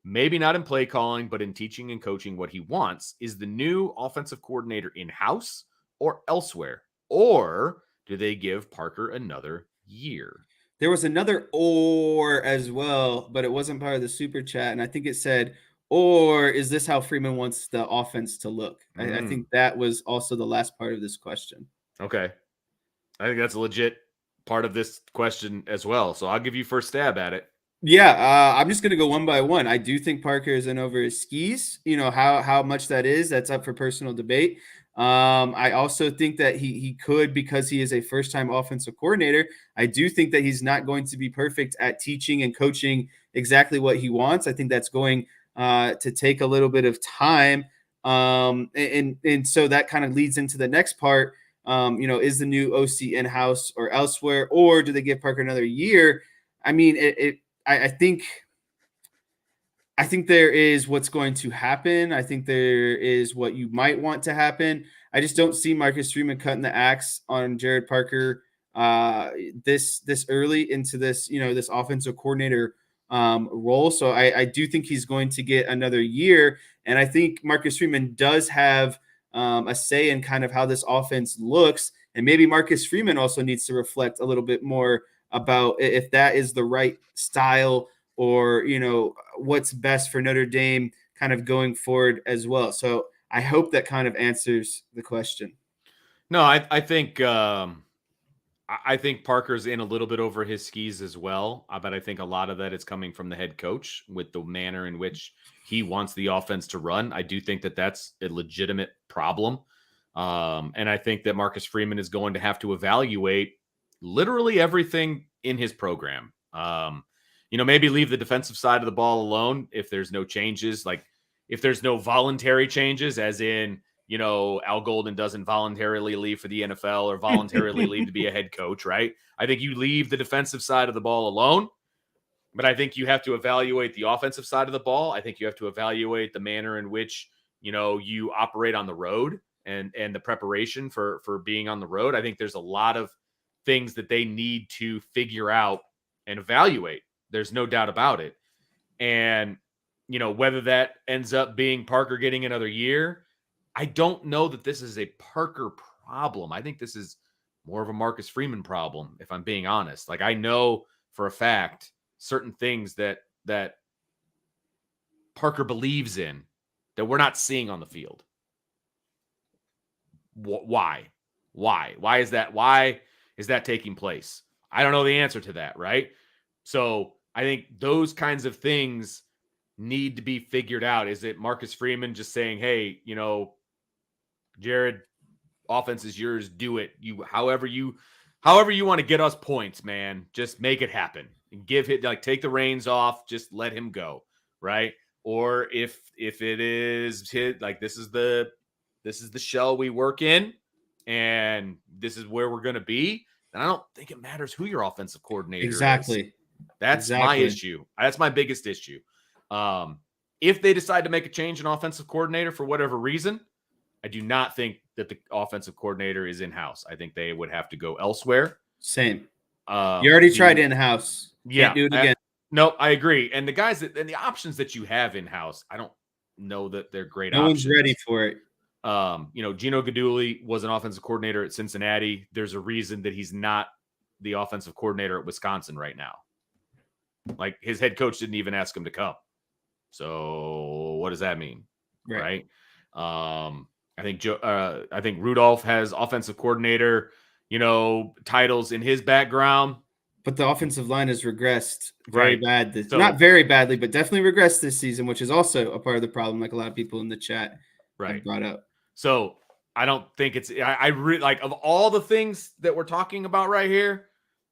Maybe not in play calling, but in teaching and coaching what he wants. Is the new offensive coordinator in-house or elsewhere? Or do they give Parker another year?
There was another or as well, but it wasn't part of the super chat. And I think it said, or is this how Freeman wants the offense to look? I think that was also the last part of this question.
Okay. I think that's a legit part of this question as well. So I'll give you first stab at it.
Yeah, I'm just going to go one by one. I do think Parker is in over his skis. How much that is, that's up for personal debate. I also think that he could, because he is a first-time offensive coordinator, I do think that he's not going to be perfect at teaching and coaching exactly what he wants. I think that's going to take a little bit of time. And so that kind of leads into the next part. Is the new OC in-house or elsewhere, or do they give Parker another year? I mean, I think there is what's going to happen. I think there is what you might want to happen. I just don't see Marcus Freeman cutting the axe on Jared Parker this early into this, this offensive coordinator role. So I do think he's going to get another year. And I think Marcus Freeman does have a say in kind of how this offense looks. And maybe Marcus Freeman also needs to reflect a little bit more about if that is the right style or, what's best for Notre Dame kind of going forward as well. So I hope that kind of answers the question.
No, I think Parker's in a little bit over his skis as well, but I think a lot of that is coming from the head coach with the manner in which he wants the offense to run. I do think that that's a legitimate problem. And I think that Marcus Freeman is going to have to evaluate literally everything in his program. Maybe leave the defensive side of the ball alone if there's no changes, like if there's no voluntary changes, as in, Al Golden doesn't voluntarily leave for the NFL or voluntarily leave to be a head coach, right? I think you leave the defensive side of the ball alone, but I think you have to evaluate the offensive side of the ball. I think you have to evaluate the manner in which, you operate on the road and the preparation for being on the road. I think there's a lot of things that they need to figure out and evaluate. There's no doubt about it. And, whether that ends up being Parker getting another year, I don't know that this is a Parker problem. I think this is more of a Marcus Freeman problem, if I'm being honest. Like, I know for a fact certain things that Parker believes in that we're not seeing on the field. Why? Why is that? Why is that taking place? I don't know the answer to that, right? So I think those kinds of things need to be figured out. Is it Marcus Freeman just saying, hey, Jared, offense is yours, do it. However you want to get us points, man, just make it happen and take the reins off, just let him go, right? Or if it is this is the shell we work in and this is where we're going to be, then I don't think it matters who your offensive coordinator is. That's my issue. That's my biggest issue. If they decide to make a change in offensive coordinator for whatever reason, I do not think that the offensive coordinator is in-house. I think they would have to go elsewhere.
Same. You already tried
The
in-house.
Yeah,
Can't do it again.
no, I agree. And the guys and the options that you have in-house, I don't know that they're great
No one's
options.
ready for it.
Gino Guidugli was an offensive coordinator at Cincinnati. There's a reason that he's not the offensive coordinator at Wisconsin right now. Like, his head coach didn't even ask him to come. So what does that mean? Right? I think Rudolph has offensive coordinator, titles in his background.
But the offensive line has regressed very bad.
Not
very badly, but definitely regressed this season, which is also a part of the problem, like a lot of people in the chat have brought up.
So I don't think it's I really like, of all the things that we're talking about right here,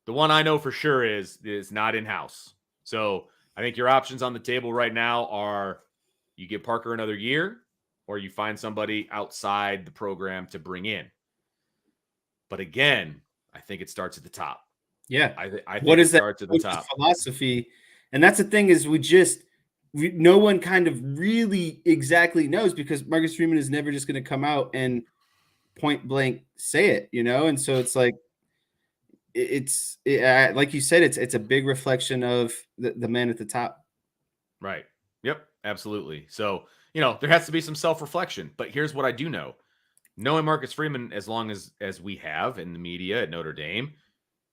the one I know for sure is not in-house. So I think your options on the table right now are you give Parker another year, or you find somebody outside the program to bring in. But again, I think it starts at the top.
Yeah.
I think it starts at the top.
Philosophy. And that's the thing is no one kind of really exactly knows, because Marcus Freeman is never just going to come out and point blank say it, And so it's like, like you said, it's a big reflection of the man at the top.
Right. Yep. Absolutely. So, there has to be some self-reflection. But here's what I do know. Knowing Marcus Freeman as long as we have in the media at Notre Dame,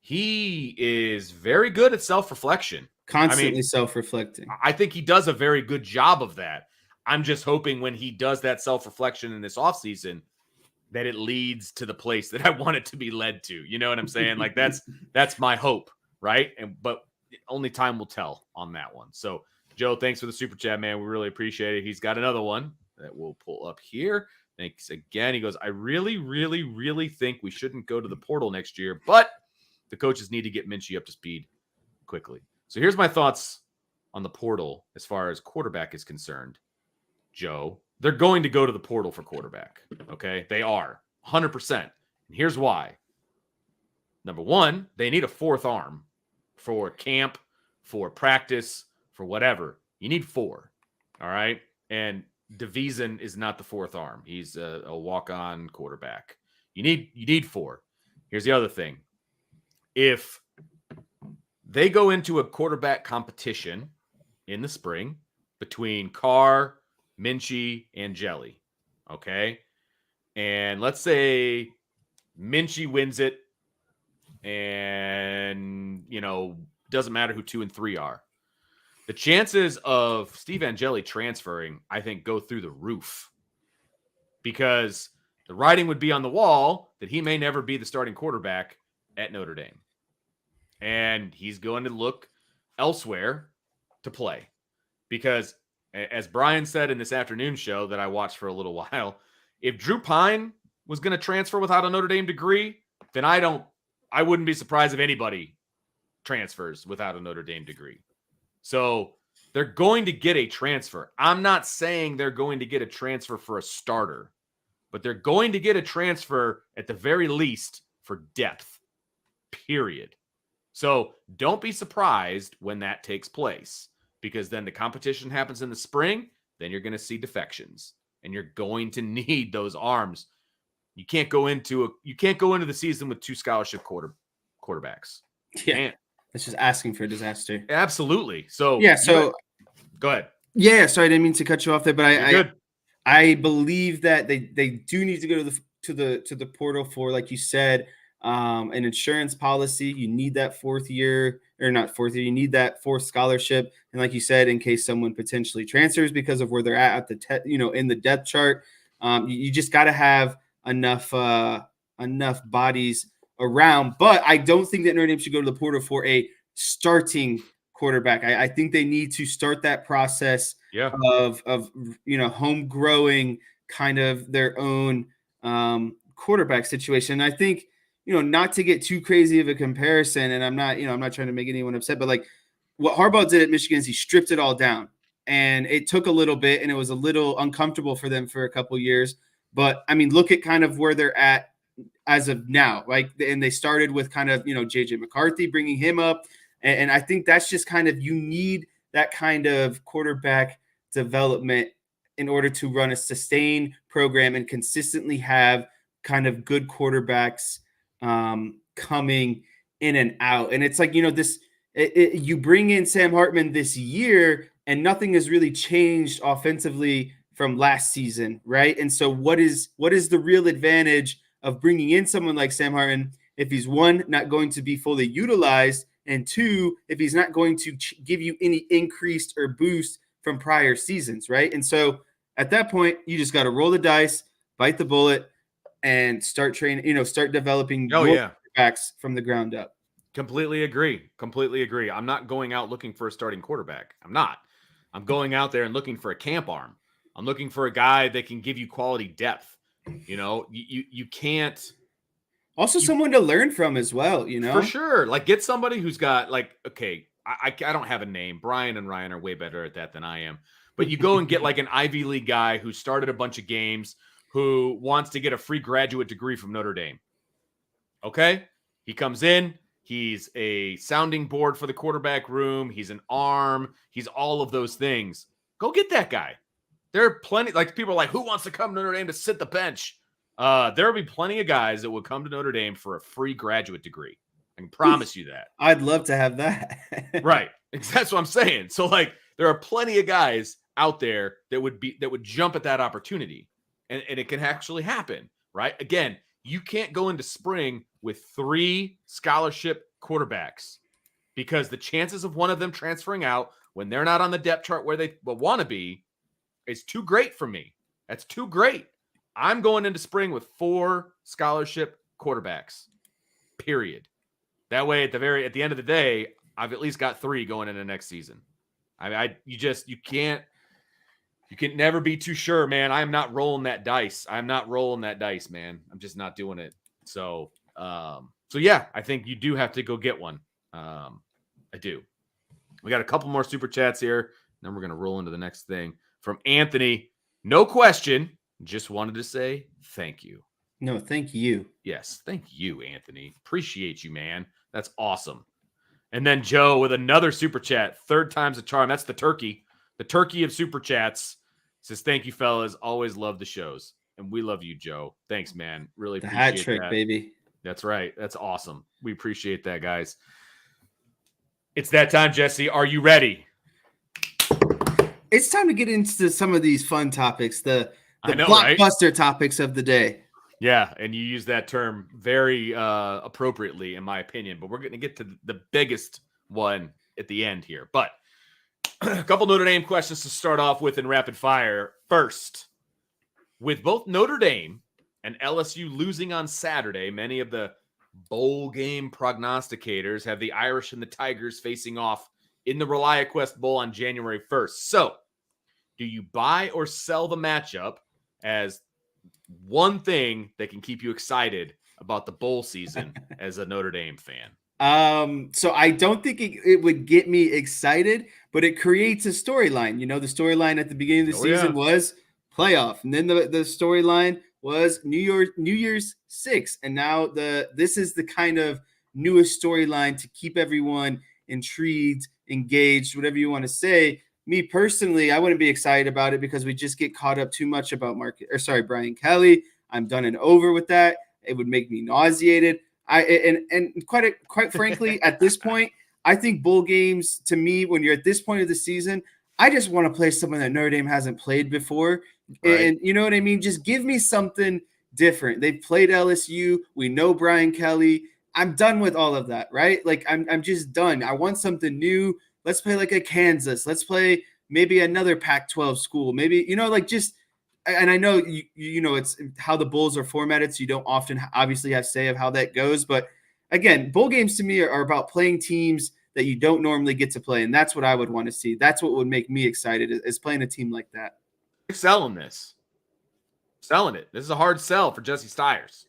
he is very good at self-reflection.
Constantly self-reflecting.
I think he does a very good job of that. I'm just hoping when he does that self-reflection in this offseason that it leads to the place that I want it to be led to. You know what I'm saying? Like, that's my hope, right? But only time will tell on that one. So, Joe, thanks for the super chat, man. We really appreciate it. He's got another one that we'll pull up here. Thanks again. He goes, I really, really, really think we shouldn't go to the portal next year, but the coaches need to get Minchie up to speed quickly. So here's my thoughts on the portal as far as quarterback is concerned. Joe, they're going to go to the portal for quarterback. Okay, they are 100%. And here's why. Number one, they need a fourth arm for camp, for practice, for whatever. You need 4. All right. And DeViesen is not the fourth arm. He's a walk-on quarterback. You need 4. Here's the other thing. If they go into a quarterback competition in the spring between Carr, Minchie, and Jelly, okay? And let's say Minchie wins it, and, doesn't matter who 2 and 3 are. The chances of Steve Angeli transferring, I think, go through the roof, because the writing would be on the wall that he may never be the starting quarterback at Notre Dame. And he's going to look elsewhere to play, because, as Brian said in this afternoon show that I watched for a little while, if Drew Pine was going to transfer without a Notre Dame degree, then I wouldn't be surprised if anybody transfers without a Notre Dame degree. So they're going to get a transfer. I'm not saying they're going to get a transfer for a starter, but they're going to get a transfer at the very least for depth, period. So don't be surprised when that takes place, because then the competition happens in the spring. Then you're going to see defections, and you're going to need those arms. You can't go into the season with 2 scholarship quarterbacks.
Yeah. That's just asking for a disaster.
Absolutely. So go ahead.
Yeah, sorry, I didn't mean to cut you off there, but I believe that they do need to go to the portal for, like you said, an insurance policy. You need that 4th year, or not 4th year. You need that 4th scholarship, and like you said, in case someone potentially transfers because of where they're at the in the depth chart, you just got to have enough bodies around. But I don't think that Notre Dame should go to the portal for a starting quarterback. I think they need to start that process of home growing kind of their own quarterback situation. And I think, not to get too crazy of a comparison, and I'm not trying to make anyone upset, but like what Harbaugh did at Michigan is he stripped it all down, and it took a little bit, and it was a little uncomfortable for them for a couple years. But I mean, look at kind of where they're at as of now, and they started with kind of, JJ McCarthy, bringing him up. And I think that's just kind of, you need that kind of quarterback development in order to run a sustained program and consistently have kind of good quarterbacks coming in and out. And it's like, you bring in Sam Hartman this year and nothing has really changed offensively from last season, right? And so what is the real advantage of bringing in someone like Sam Hartman if he's, one, not going to be fully utilized, and two, if he's not going to give you any increased or boost from prior seasons, right? And so at that point, you just got to roll the dice, bite the bullet, and start training, start developing your quarterbacks from the ground up.
Completely agree. I'm not going out looking for a starting quarterback. I'm not. I'm going out there and looking for a camp arm. I'm looking for a guy that can give you quality depth. You can't.
Also, someone to learn from as well,
For sure. Like, get somebody who's got, like, okay, I don't have a name. Brian and Ryan are way better at that than I am. But you go and get like an Ivy League guy who started a bunch of games, who wants to get a free graduate degree from Notre Dame. Okay? He comes in. He's a sounding board for the quarterback room. He's an arm. He's all of those things. Go get that guy. There are plenty, like, people are like, who wants to come to Notre Dame to sit the bench? There will be plenty of guys that will come to Notre Dame for a free graduate degree. I can promise you that.
I'd love to have that.
Right. That's what I'm saying. So, like, there are plenty of guys out there that would jump at that opportunity, and it can actually happen, right? Again, you can't go into spring with 3 scholarship quarterbacks because the chances of one of them transferring out when they're not on the depth chart where they want to be is too great for me. That's too great. I'm going into spring with 4 scholarship quarterbacks, period. That way, at the end of the day, I've at least got 3 going into next season. You can never be too sure, man. I'm not rolling that dice. Man. I'm just not doing it. So yeah, I think you do have to go get one. I do. We got a couple more super chats here. Then we're going to roll into the next thing from Anthony. No question. Just wanted to say thank you.
No, thank you.
Yes, thank you, Anthony. Appreciate you, man. That's awesome. And then Joe with another super chat. 3rd time's a charm. That's the turkey. The turkey of super chats. Says, thank you, fellas. Always love the shows. And we love you, Joe. Thanks, man. Really appreciate that.
The hat trick, baby.
That's right. That's awesome. We appreciate that, guys. It's that time, Jesse. Are you ready?
It's time to get into some of these fun topics, the
know,
blockbuster
right?
Topics of the day.
Yeah, and you use that term very appropriately, in my opinion. But we're going to get to the biggest one at the end here. But a couple Notre Dame questions to start off with in rapid fire. First, with both Notre Dame and LSU losing on Saturday, many of the bowl game prognosticators have the Irish and the Tigers facing off in the ReliaQuest Bowl on January 1st. So, do you buy or sell the matchup as one thing that can keep you excited about the bowl season as a Notre Dame fan?
So I don't think it would get me excited, but it creates a storyline. The storyline at the beginning of the season was playoff, and then the storyline was New Year's 6, and now this is the kind of newest storyline to keep everyone intrigued, engaged, whatever you want to say. Me personally, I wouldn't be excited about it because we just get caught up too much about Brian Kelly. I'm done and over with that. It would make me nauseated. Quite frankly, at this point, I think bowl games, to me, when you're at this point of the season, I just want to play someone that Notre Dame hasn't played before. Right. And you know what I mean? Just give me something different. They've played LSU. We know Brian Kelly. I'm done with all of that, right? Like, I'm just done. I want something new. Let's play like a Kansas. Let's play maybe another Pac-12 school. Maybe, and I know, it's how the bowls are formatted, so you don't often obviously have say of how that goes. But again, bowl games to me are about playing teams that you don't normally get to play. And that's what I would want to see. That's what would make me excited, is playing a team like that.
You're selling this. Selling it. This is a hard sell for Jesse Stiers.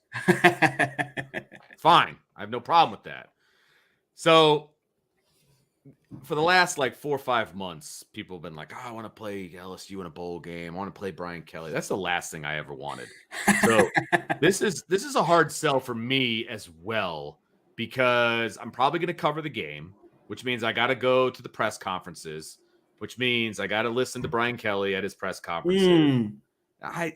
Fine. I have no problem with that. So for the last 4 or 5 months, people have been like, I want to play LSU in a bowl game. I want to play Brian Kelly. That's the last thing I ever wanted. So this is a hard sell for me as well, because I'm probably going to cover the game, which means I got to go to the press conferences. which means I got to listen to Brian Kelly at his press conferences. I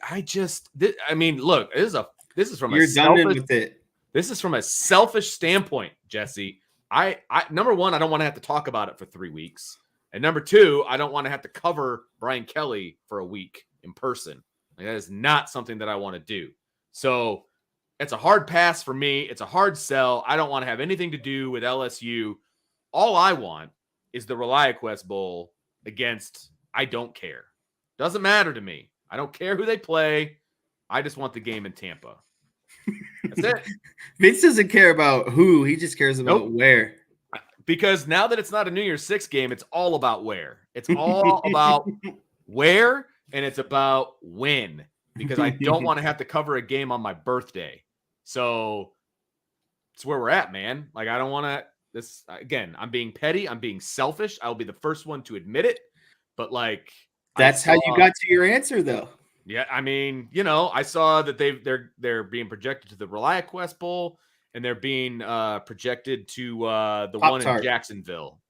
mean, look, this is from
You're
a
done
selfish
with it.
This is from a selfish standpoint, Jesse. I number one, I don't want to have to talk about it for 3 weeks. And number two, I don't want to have to cover Brian Kelly for a week in person. Like, that is not something that I want to do. So it's a hard pass for me. It's a hard sell. I don't want to have anything to do with LSU. All I want is the ReliaQuest Bowl against I don't care. Doesn't matter to me. I don't care who they play. I just want the game in Tampa. That's it.
Vince doesn't care about who. He just cares about where.
Because now that it's not a New Year's Six game, it's all about where. It's all about where, and it's about when. Because I don't want to have to cover a game on my birthday. So it's where we're at, man. Like, I don't want to. This again, I'm being petty. I'm being selfish. I'll be the first one to admit it. But like,
that's how you got to your answer, though.
Yeah, I mean, you know, I saw that they're being projected to the ReliaQuest Bowl, and they're being projected to the one in Jacksonville.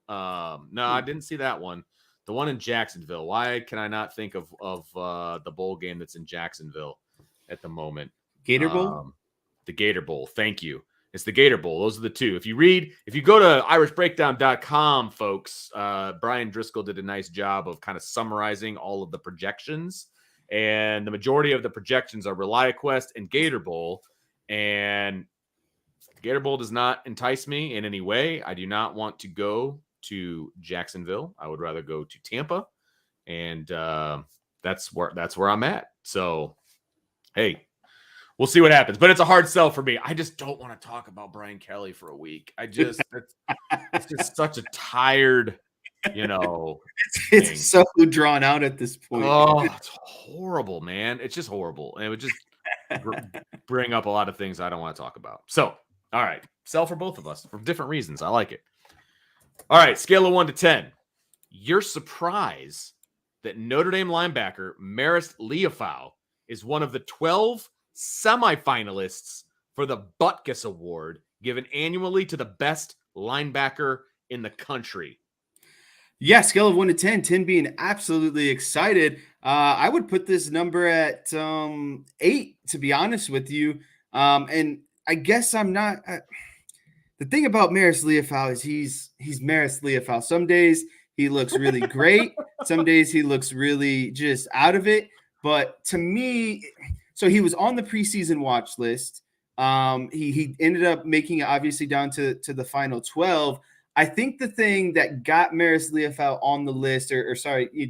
No, I didn't see that one. The one in Jacksonville. Why can I not think of the bowl game that's in Jacksonville at the moment?
Gator Bowl?
The Gator Bowl. Thank you. It's the Gator Bowl. Those are the two. If you go to irishbreakdown.com, folks, Brian Driscoll did a nice job of kind of summarizing all of the projections. And the majority of the projections are ReliaQuest and Gator Bowl. And Gator Bowl does not entice me in any way. I do not want to go to Jacksonville. I would rather go to Tampa. And that's where I'm at. So, hey, we'll see what happens. But it's a hard sell for me. I just don't want to talk about Brian Kelly for a week. It's just such a tired, you know.
It's so drawn out at this point.
Oh, it's horrible, man. It's just horrible. And it would just bring up a lot of things I don't want to talk about. So, all right. Sell for both of us for different reasons. I like it. All right. Scale of 1 to 10. Your surprise that Notre Dame linebacker Marist Liufau is one of the 12 semifinalists for the Butkus Award given annually to the best linebacker in the country.
Yeah, scale of 1 to 10, 10 being absolutely excited. I would put this number at 8, to be honest with you. And I guess I'm not. The thing about Marist Liufau is he's Marist Liufau. Some days he looks really great. Some days he looks really just out of it. But to me, so he was on the preseason watch list. He ended up making it obviously down to the final 12. I think the thing that got Marist Liufau on the list, or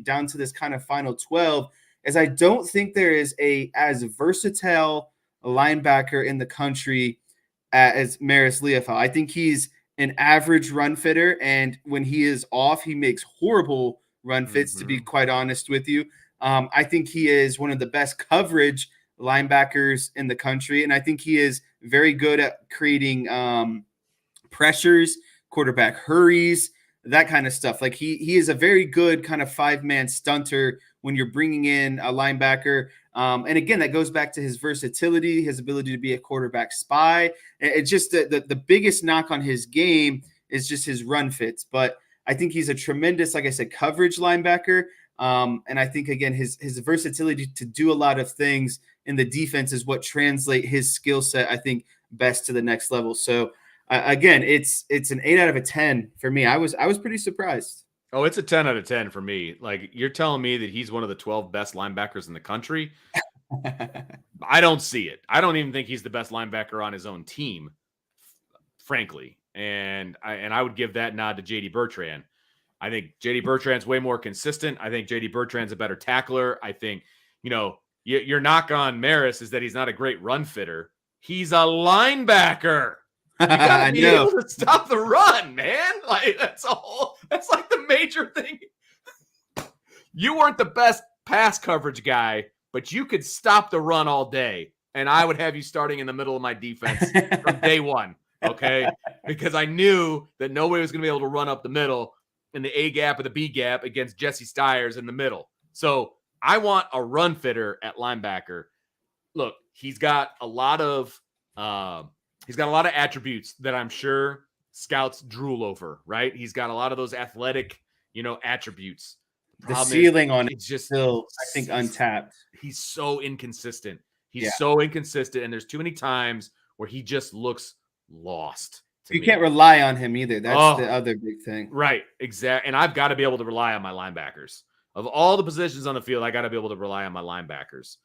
down to this kind of final 12, is I don't think there is as versatile a linebacker in the country as Marist Liufau. I think he's an average run fitter, and when he is off, he makes horrible run fits, to be quite honest with you. I think he is one of the best coverage linebackers in the country, and I think he is very good at creating pressures, quarterback hurries, that kind of stuff. Like he is a very good kind of 5-man stunter when you're bringing in a linebacker. And again, that goes back to his versatility, his ability to be a quarterback spy. It's just the biggest knock on his game is just his run fits. But I think he's a tremendous, like I said, coverage linebacker. And I think, again, his versatility to do a lot of things in the defense is what translate his skill set, I think, best to the next level. So, again, it's an 8 out of 10 for me. I was pretty surprised.
Oh, it's a 10 out of 10 for me. Like, you're telling me that he's one of the 12 best linebackers in the country? I don't see it. I don't even think he's the best linebacker on his own team, frankly. And I would give that nod to J.D. Bertrand. I think J.D. Bertrand's way more consistent. I think J.D. Bertrand's a better tackler. I think, your knock on Marist is that he's not a great run fitter. He's a linebacker. You gotta be able to stop the run, man. Like that's like the major thing. You weren't the best pass coverage guy, but you could stop the run all day, and I would have you starting in the middle of my defense from day one. Okay, because I knew that nobody was going to be able to run up the middle in the A gap or the B gap against Jesse Stiers in the middle. So I want a run fitter at linebacker. Look, he's got a lot of attributes that I'm sure scouts drool over, right? He's got a lot of those athletic, attributes.
The
Problem is,
ceiling on it
it's just
still, I think, untapped.
he's so inconsistent.
Yeah.
He's so inconsistent, and there's too many times where he just looks lost to
You
me.
can't rely on him either. That's the
Oh,
other big thing.
right, exactly. And I've got to be able to rely on my linebackers. Of all the positions on the field, I got to be able to rely on my linebackers,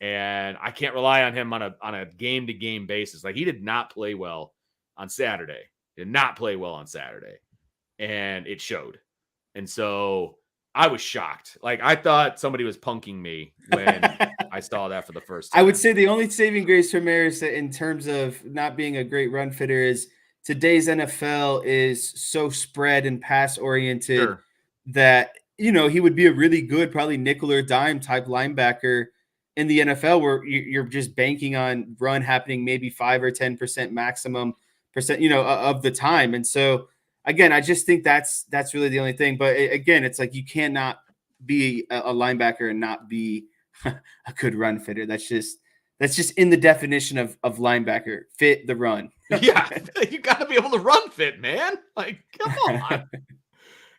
and I can't rely on him on a game to game basis. Like, he did not play well on Saturday. Did not play well on Saturday, and it showed. And so I was shocked. Like, I thought somebody was punking me when I saw that for the first time.
I would say the only saving grace for Maris in terms of not being a great run fitter is today's NFL is so spread and pass oriented
Sure.
that he would be a really good, probably nickel or dime type linebacker in the NFL, where you're just banking on run happening maybe 5 or 10% maximum percent, of the time. And so again, I just think that's really the only thing. But again, it's like you cannot be a linebacker and not be a good run fitter. That's just in the definition of linebacker, fit the run.
Yeah, you got to be able to run fit, man. Like, come on.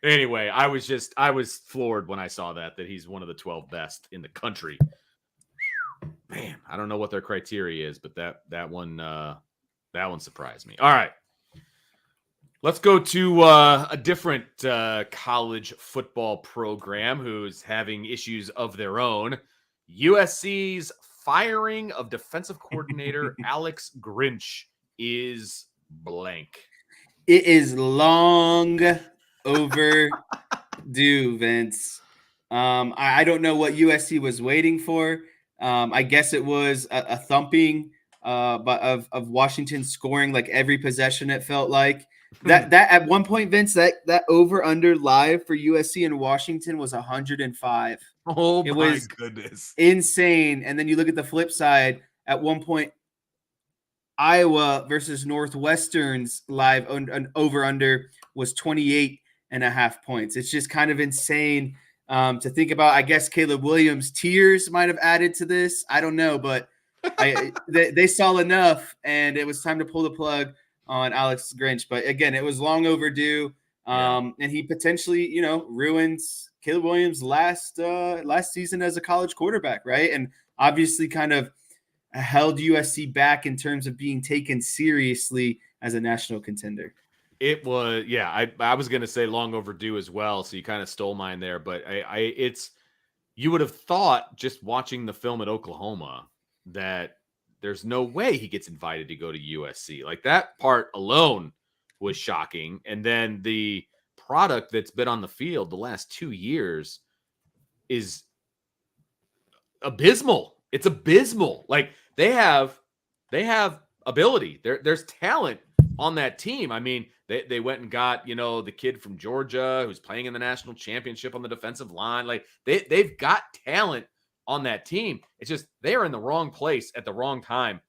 Anyway, I was floored when I saw that he's one of the 12 best in the country. Man, I don't know what their criteria is, but that one surprised me. All right. Let's go to a different college football program who's having issues of their own. USC's firing of defensive coordinator Alex Grinch is blank.
It is long overdue, Vince. I don't know what USC was waiting for. I guess it was a thumping but of Washington scoring like every possession, it felt like. That at one point, Vince, that over under live for USC and Washington was 105.
Oh,
it
my
was
goodness.
Insane. And then you look at the flip side, at one point, Iowa versus Northwestern's live over under was 28.5 points. It's just kind of insane to think about. I guess Caleb Williams' tears might have added to this. I don't know, but they saw enough, and it was time to pull the plug on Alex Grinch. But again, it was long overdue, and he potentially, ruins Caleb Williams' last season as a college quarterback, right? And obviously, kind of held USC back in terms of being taken seriously as a national contender.
It was, I was going to say long overdue as well. So you kind of stole mine there, but you would have thought just watching the film at Oklahoma that there's no way he gets invited to go to USC. Like, that part alone was shocking. And then the product that's been on the field the last 2 years is abysmal. It's abysmal. Like, they have ability. There's talent on that team. I mean, they went and got, the kid from Georgia who's playing in the national championship on the defensive line. Like, they've got talent on that team. It's just they are in the wrong place at the wrong time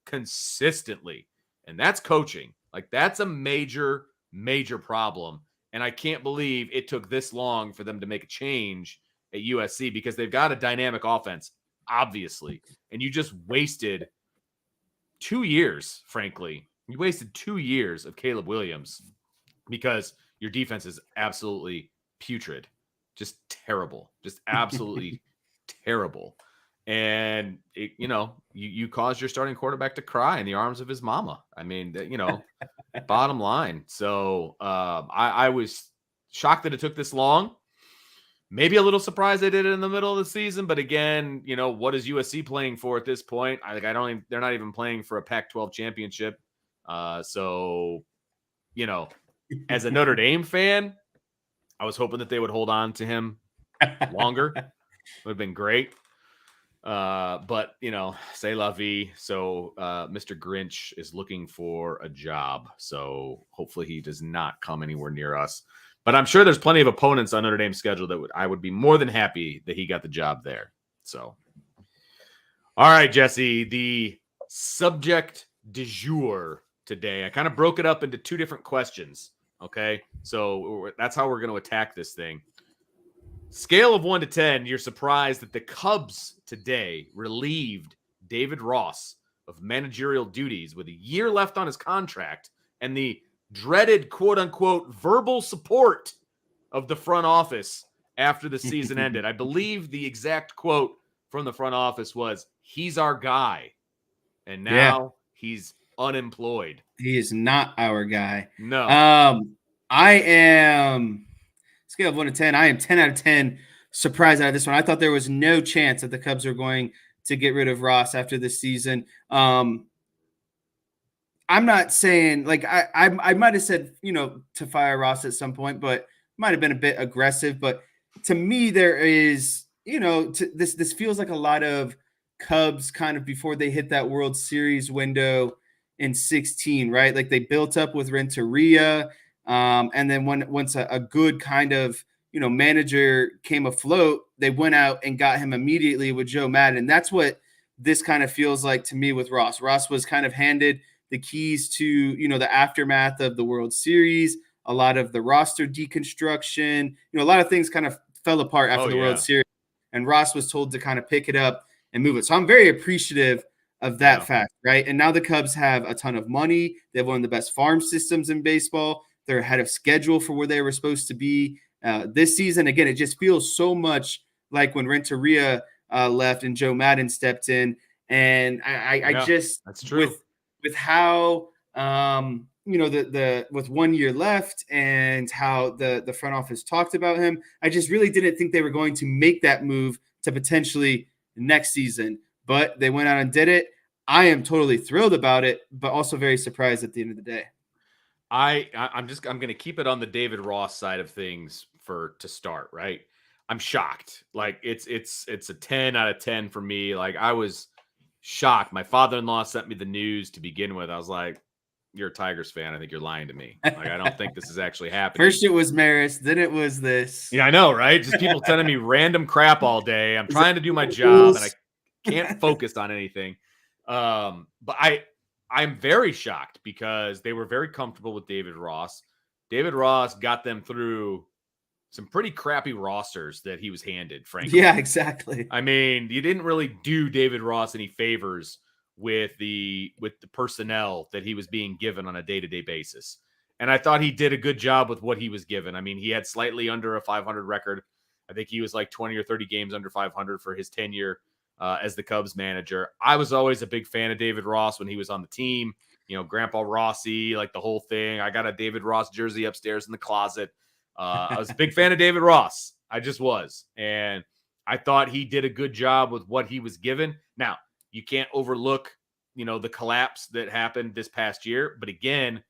consistently. And that's coaching. Like, that's a major, major problem. And I can't believe it took this long for them to make a change at USC, because they've got a dynamic offense, obviously. And you just wasted 2 years, frankly. You wasted 2 years of Caleb Williams because your defense is absolutely putrid. Just terrible. Just absolutely terrible. And, you caused your starting quarterback to cry in the arms of his mama. I mean, bottom line. So I was shocked that it took this long. Maybe a little surprised they did it in the middle of the season, but again, what is USC playing for at this point? They're not even playing for a Pac-12 championship. So, as a Notre Dame fan, I was hoping that they would hold on to him longer. Would have been great. But say la vie. So, Mr. Grinch is looking for a job. So hopefully he does not come anywhere near us. But I'm sure there's plenty of opponents on Notre Dame's schedule that I would be more than happy that he got the job there. So, all right, Jesse, the subject du jour today, I kind of broke it up into 2 different questions. Okay, so that's how we're going to attack this thing. Scale of 1 to 10, you're surprised that the Cubs today relieved David Ross of managerial duties with a year left on his contract and the dreaded quote unquote verbal support of the front office after the season ended. I believe the exact quote from the front office was, "He's our guy," and
Yeah,
now he's unemployed.
he is not our guy.
No.
I am scale of 1 to 10. I am 10 out of 10 surprised out of this one. I thought there was no chance that the Cubs were going to get rid of Ross after this season. I'm not saying like I might have said, to fire Ross at some point, but might have been a bit aggressive. But to me, there is, this feels like a lot of Cubs kind of before they hit that World Series window in 16, right? Like they built up with Renteria. And then once a good kind of manager came afloat, they went out and got him immediately with Joe Madden. That's what this kind of feels like to me with Ross. Ross was kind of handed the keys to the aftermath of the World Series, a lot of the roster deconstruction, a lot of things kind of fell apart after the World Series, and Ross was told to kind of pick it up and move it. So I'm very appreciative of that fact, right? And now the Cubs have a ton of money. They have one of the best farm systems in baseball. They're ahead of schedule for where they were supposed to be this season. Again, it just feels so much like when Renteria left and Joe Madden stepped in. And I just,
that's true.
With how the with 1 year left and how the front office talked about him, I just really didn't think they were going to make that move to potentially next season, but they went out and did it. I am totally thrilled about it, but also very surprised at the end of the day.
I'm going to keep it on the David Ross side of things to start, right? I'm shocked. Like it's a 10 out of 10 for me. Like I was shocked. My father-in-law sent me the news to begin with. I was like, "You're a Tigers fan. I think you're lying to me. Like I don't think this is actually happening."
First it was Maris, then it was this.
Yeah, I know, right? Just people sending me random crap all day. I'm trying to do my job and I can't focus on anything. But I'm very shocked because they were very comfortable with David Ross. David Ross got them through some pretty crappy rosters that he was handed, frankly.
Yeah, exactly.
I mean, you didn't really do David Ross any favors with the personnel that he was being given on a day-to-day basis. And I thought he did a good job with what he was given. I mean, he had slightly under a 500 record. I think he was like 20 or 30 games under 500 for his tenure as the Cubs manager. I was always a big fan of David Ross when he was on the team. Grandpa Rossi, like the whole thing. I got a David Ross jersey upstairs in the closet. I was a big fan of David Ross. I just was. And I thought he did a good job with what he was given. Now, you can't overlook, the collapse that happened this past year. But again,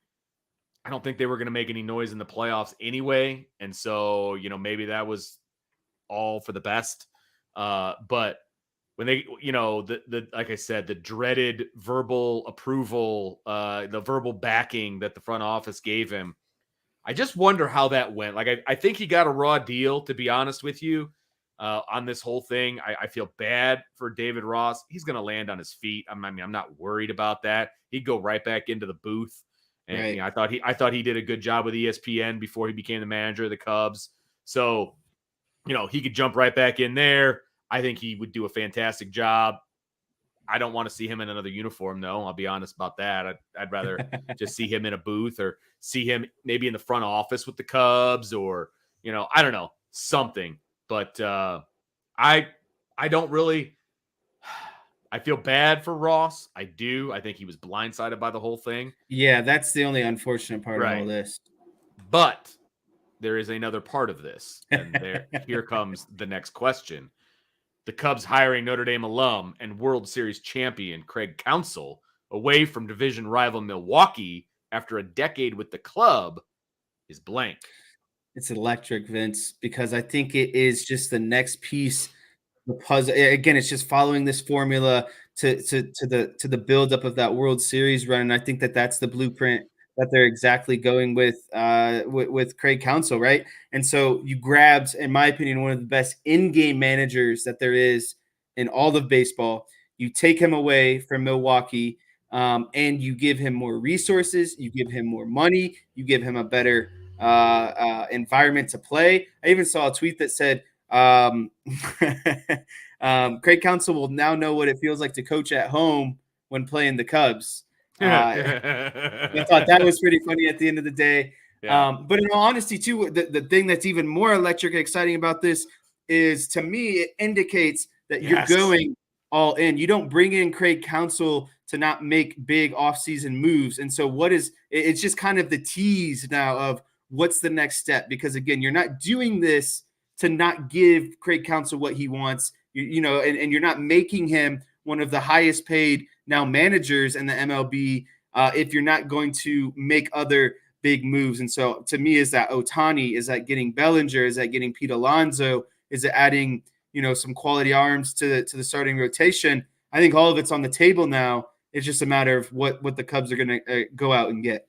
I don't think they were going to make any noise in the playoffs anyway. And so, maybe that was all for the best. But when they, like I said, the dreaded verbal approval, the verbal backing that the front office gave him, I just wonder how that went. Like, I think he got a raw deal, to be honest with you, on this whole thing. I feel bad for David Ross. He's going to land on his feet. I'm not worried about that. He'd go right back into the booth. And
right.
I thought he did a good job with ESPN before he became the manager of the Cubs. So, he could jump right back in there. I think he would do a fantastic job. I don't want to see him in another uniform, though. I'll be honest about that. I'd rather just see him in a booth or see him maybe in the front office with the Cubs or, I don't know, something. But I don't really – I feel bad for Ross. I do. I think he was blindsided by the whole thing.
Yeah, that's the only unfortunate part of all this.
But there is another part of this, and here comes the next question. The Cubs hiring Notre Dame alum and World Series champion Craig Counsell away from division rival Milwaukee after a decade with the club is blank.
It's electric, Vince, because I think it is just the next piece, the puzzle. Again, it's just following this formula to the buildup of that World Series run, and I think that's the blueprint that they're exactly going with Craig Counsell, right? And so you grabbed, in my opinion, one of the best in-game managers that there is in all of baseball. You take him away from Milwaukee, and you give him more resources, you give him more money, you give him a better environment to play. I even saw a tweet that said, Craig Counsell will now know what it feels like to coach at home when playing the Cubs. I thought that was pretty funny at the end of the day.
Yeah.
But in all honesty, too, the thing that's even more electric and exciting about this is, to me, it indicates that you're
Yes.
going all in. You don't bring in Craig Counsell to not make big offseason moves. And so it's just kind of the tease now of what's the next step, because again, you're not doing this to not give Craig Counsell what he wants, and you're not making him one of the highest paid now managers in the MLB if you're not going to make other big moves. And so to me, is that Ohtani? Is that getting Bellinger? Is that getting Pete Alonso? Is it adding, some quality arms to the starting rotation? I think all of it's on the table now. It's just a matter of what the Cubs are going to go out and get.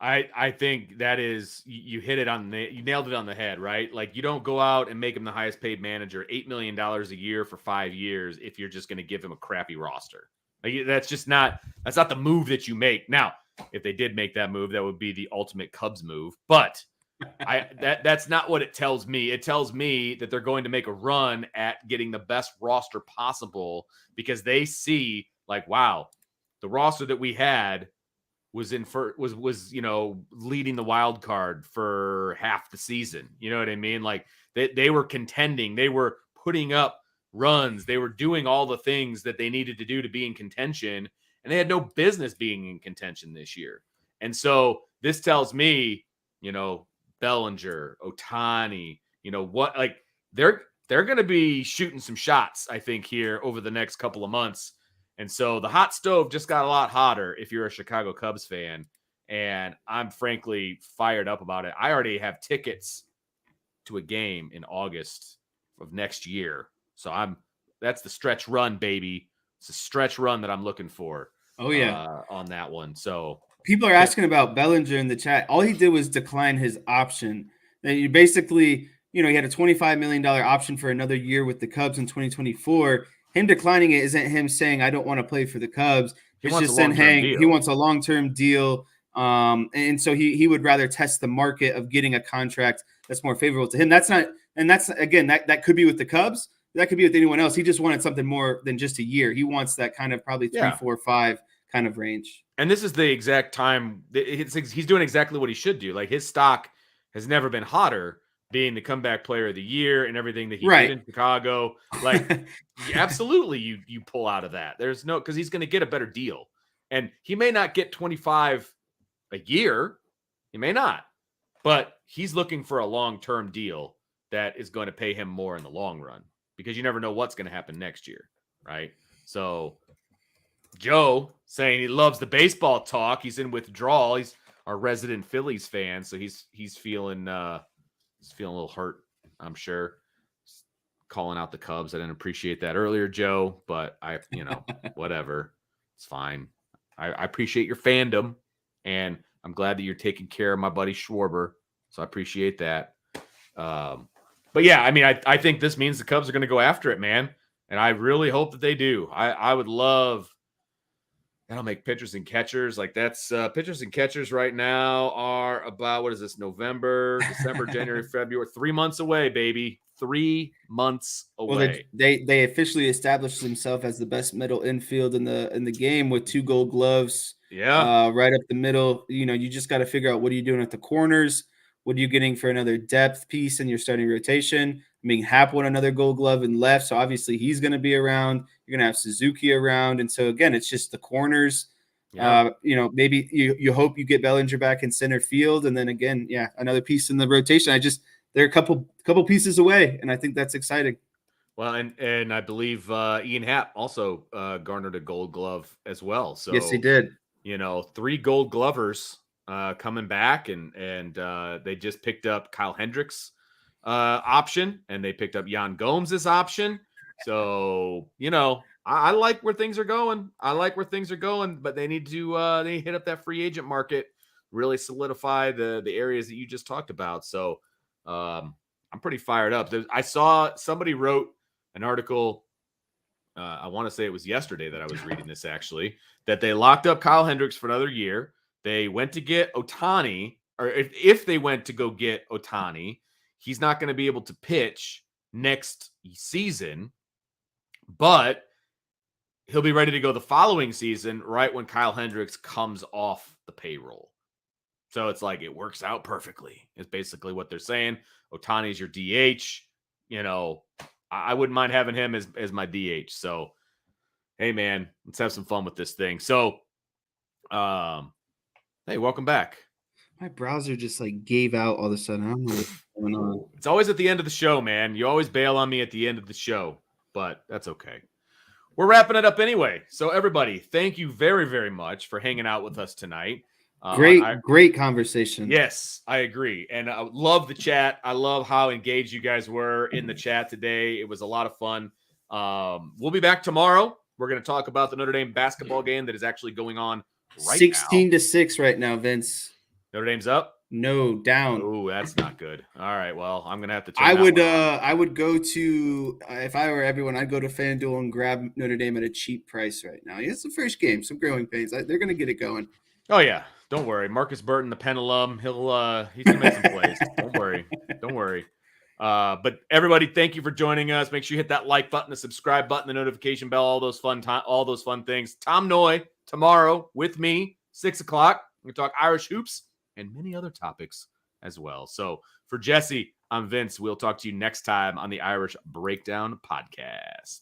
I think that is, you hit it you nailed it on the head, right? Like, you don't go out and make him the highest paid manager, $8 million a year for 5 years, if you're just going to give him a crappy roster. Like, that's not the move that you make. Now, if they did make that move, that would be the ultimate Cubs move. But that's not what it tells me. It tells me that they're going to make a run at getting the best roster possible, because they see, like, wow, the roster that we had was leading the wild card for half the season. You know what I mean? Like, they were contending, they were putting up runs, they were doing all the things that they needed to do to be in contention, and they had no business being in contention this year. And so this tells me, Bellinger, Ohtani, they're going to be shooting some shots, I think, here over the next couple of months. And so the hot stove just got a lot hotter if you're a Chicago Cubs fan. And I'm frankly fired up about it. I already have tickets to a game in August of next year. So that's the stretch run, baby. It's a stretch run that I'm looking for.
Oh, yeah.
On that one. So
people are asking about Bellinger in the chat. All he did was decline his option. And you basically, he had a $25 million option for another year with the Cubs in 2024. Him declining it isn't him saying, I don't want to play for the Cubs. It's just saying, hey, he wants a long-term deal. And so he would rather test the market of getting a contract that's more favorable to him. That's again, that could be with the Cubs. That could be with anyone else. He just wanted something more than just a year. He wants that kind of probably 3, 4, 5 kind of range.
And this is the exact time he's doing exactly what he should do. Like, his stock has never been hotter, being the comeback player of the year and everything that he did in Chicago. Like, absolutely, you pull out of that. There's no, because he's going to get a better deal, and he may not get 25 a year. He may not, but he's looking for a long-term deal that is going to pay him more in the long run, because you never know what's going to happen next year, right? So Joe saying he loves the baseball talk. He's in withdrawal. He's our resident Phillies fan, so he's feeling a little hurt, I'm sure. Calling out the Cubs. I didn't appreciate that earlier, Joe, but whatever. It's fine. I appreciate your fandom, and I'm glad that you're taking care of my buddy Schwarber, so I appreciate that. But yeah, I mean, I think this means the Cubs are going to go after it, man, and I really hope that they do. I would love. That'll make pitchers and catchers. Like, that's pitchers and catchers right now are about, what is this, November, December, January, February, 3 months away, baby. 3 months away.
Well, they officially established themselves as the best middle infield in the game with 2 Gold Gloves.
Yeah.
Right up the middle. You just got to figure out, what are you doing at the corners? What are you getting for another depth piece in your starting rotation? I mean, Happ won another Gold Glove in left, so obviously he's going to be around. You're going to have Suzuki around, and so again, it's just the corners. Yeah. Maybe you hope you get Bellinger back in center field, and then again, another piece in the rotation. They're a couple pieces away, and I think that's exciting.
Well, and I believe Ian Happ also garnered a Gold Glove as well. So
yes, he did.
3 Gold Glovers coming back, and they just picked up Kyle Hendricks' option, and they picked up Yan Gomes' option. So I like where things are going. But they need to they hit up that free agent market, really solidify the areas that you just talked about. So I'm pretty fired up. I saw somebody wrote an article. I want to say it was yesterday that I was reading this, actually, that they locked up Kyle Hendricks for another year. They went to get Ohtani, or if they went to go get Ohtani, he's not going to be able to pitch next season, but he'll be ready to go the following season, right when Kyle Hendricks comes off the payroll. So it's like it works out perfectly, is basically what they're saying. Ohtani's your DH. You know, I wouldn't mind having him as my DH. So, hey, man, let's have some fun with this thing. So, hey, welcome back.
My browser just like gave out all of a sudden. I don't know what's going on.
It's always at the end of the show, man. You always bail on me at the end of the show, but that's okay. We're wrapping it up anyway. So, everybody, thank you very, very much for hanging out with us tonight.
Great conversation.
Yes, I agree. And I love the chat. I love how engaged you guys were in the chat today. It was a lot of fun. We'll be back tomorrow. We're going to talk about the Notre Dame basketball game that is actually going on right
16-6 right now, Vince.
Notre Dame's up?
No, down.
Oh, that's not good. All right. Well, I'm going to have to
I would go to if I were everyone, I'd go to FanDuel and grab Notre Dame at a cheap price right now. It's the first game, some growing pains. They're going to get it going.
Oh yeah, don't worry. Marcus Burton, the Penn alum, he's gonna make some plays. Don't worry. But everybody, thank you for joining us. Make sure you hit that like button, the subscribe button, the notification bell, all those fun things. Tom Noy tomorrow with me, 6:00. We're gonna talk Irish hoops and many other topics as well. So for Jesse, I'm Vince. We'll talk to you next time on the Irish Breakdown Podcast.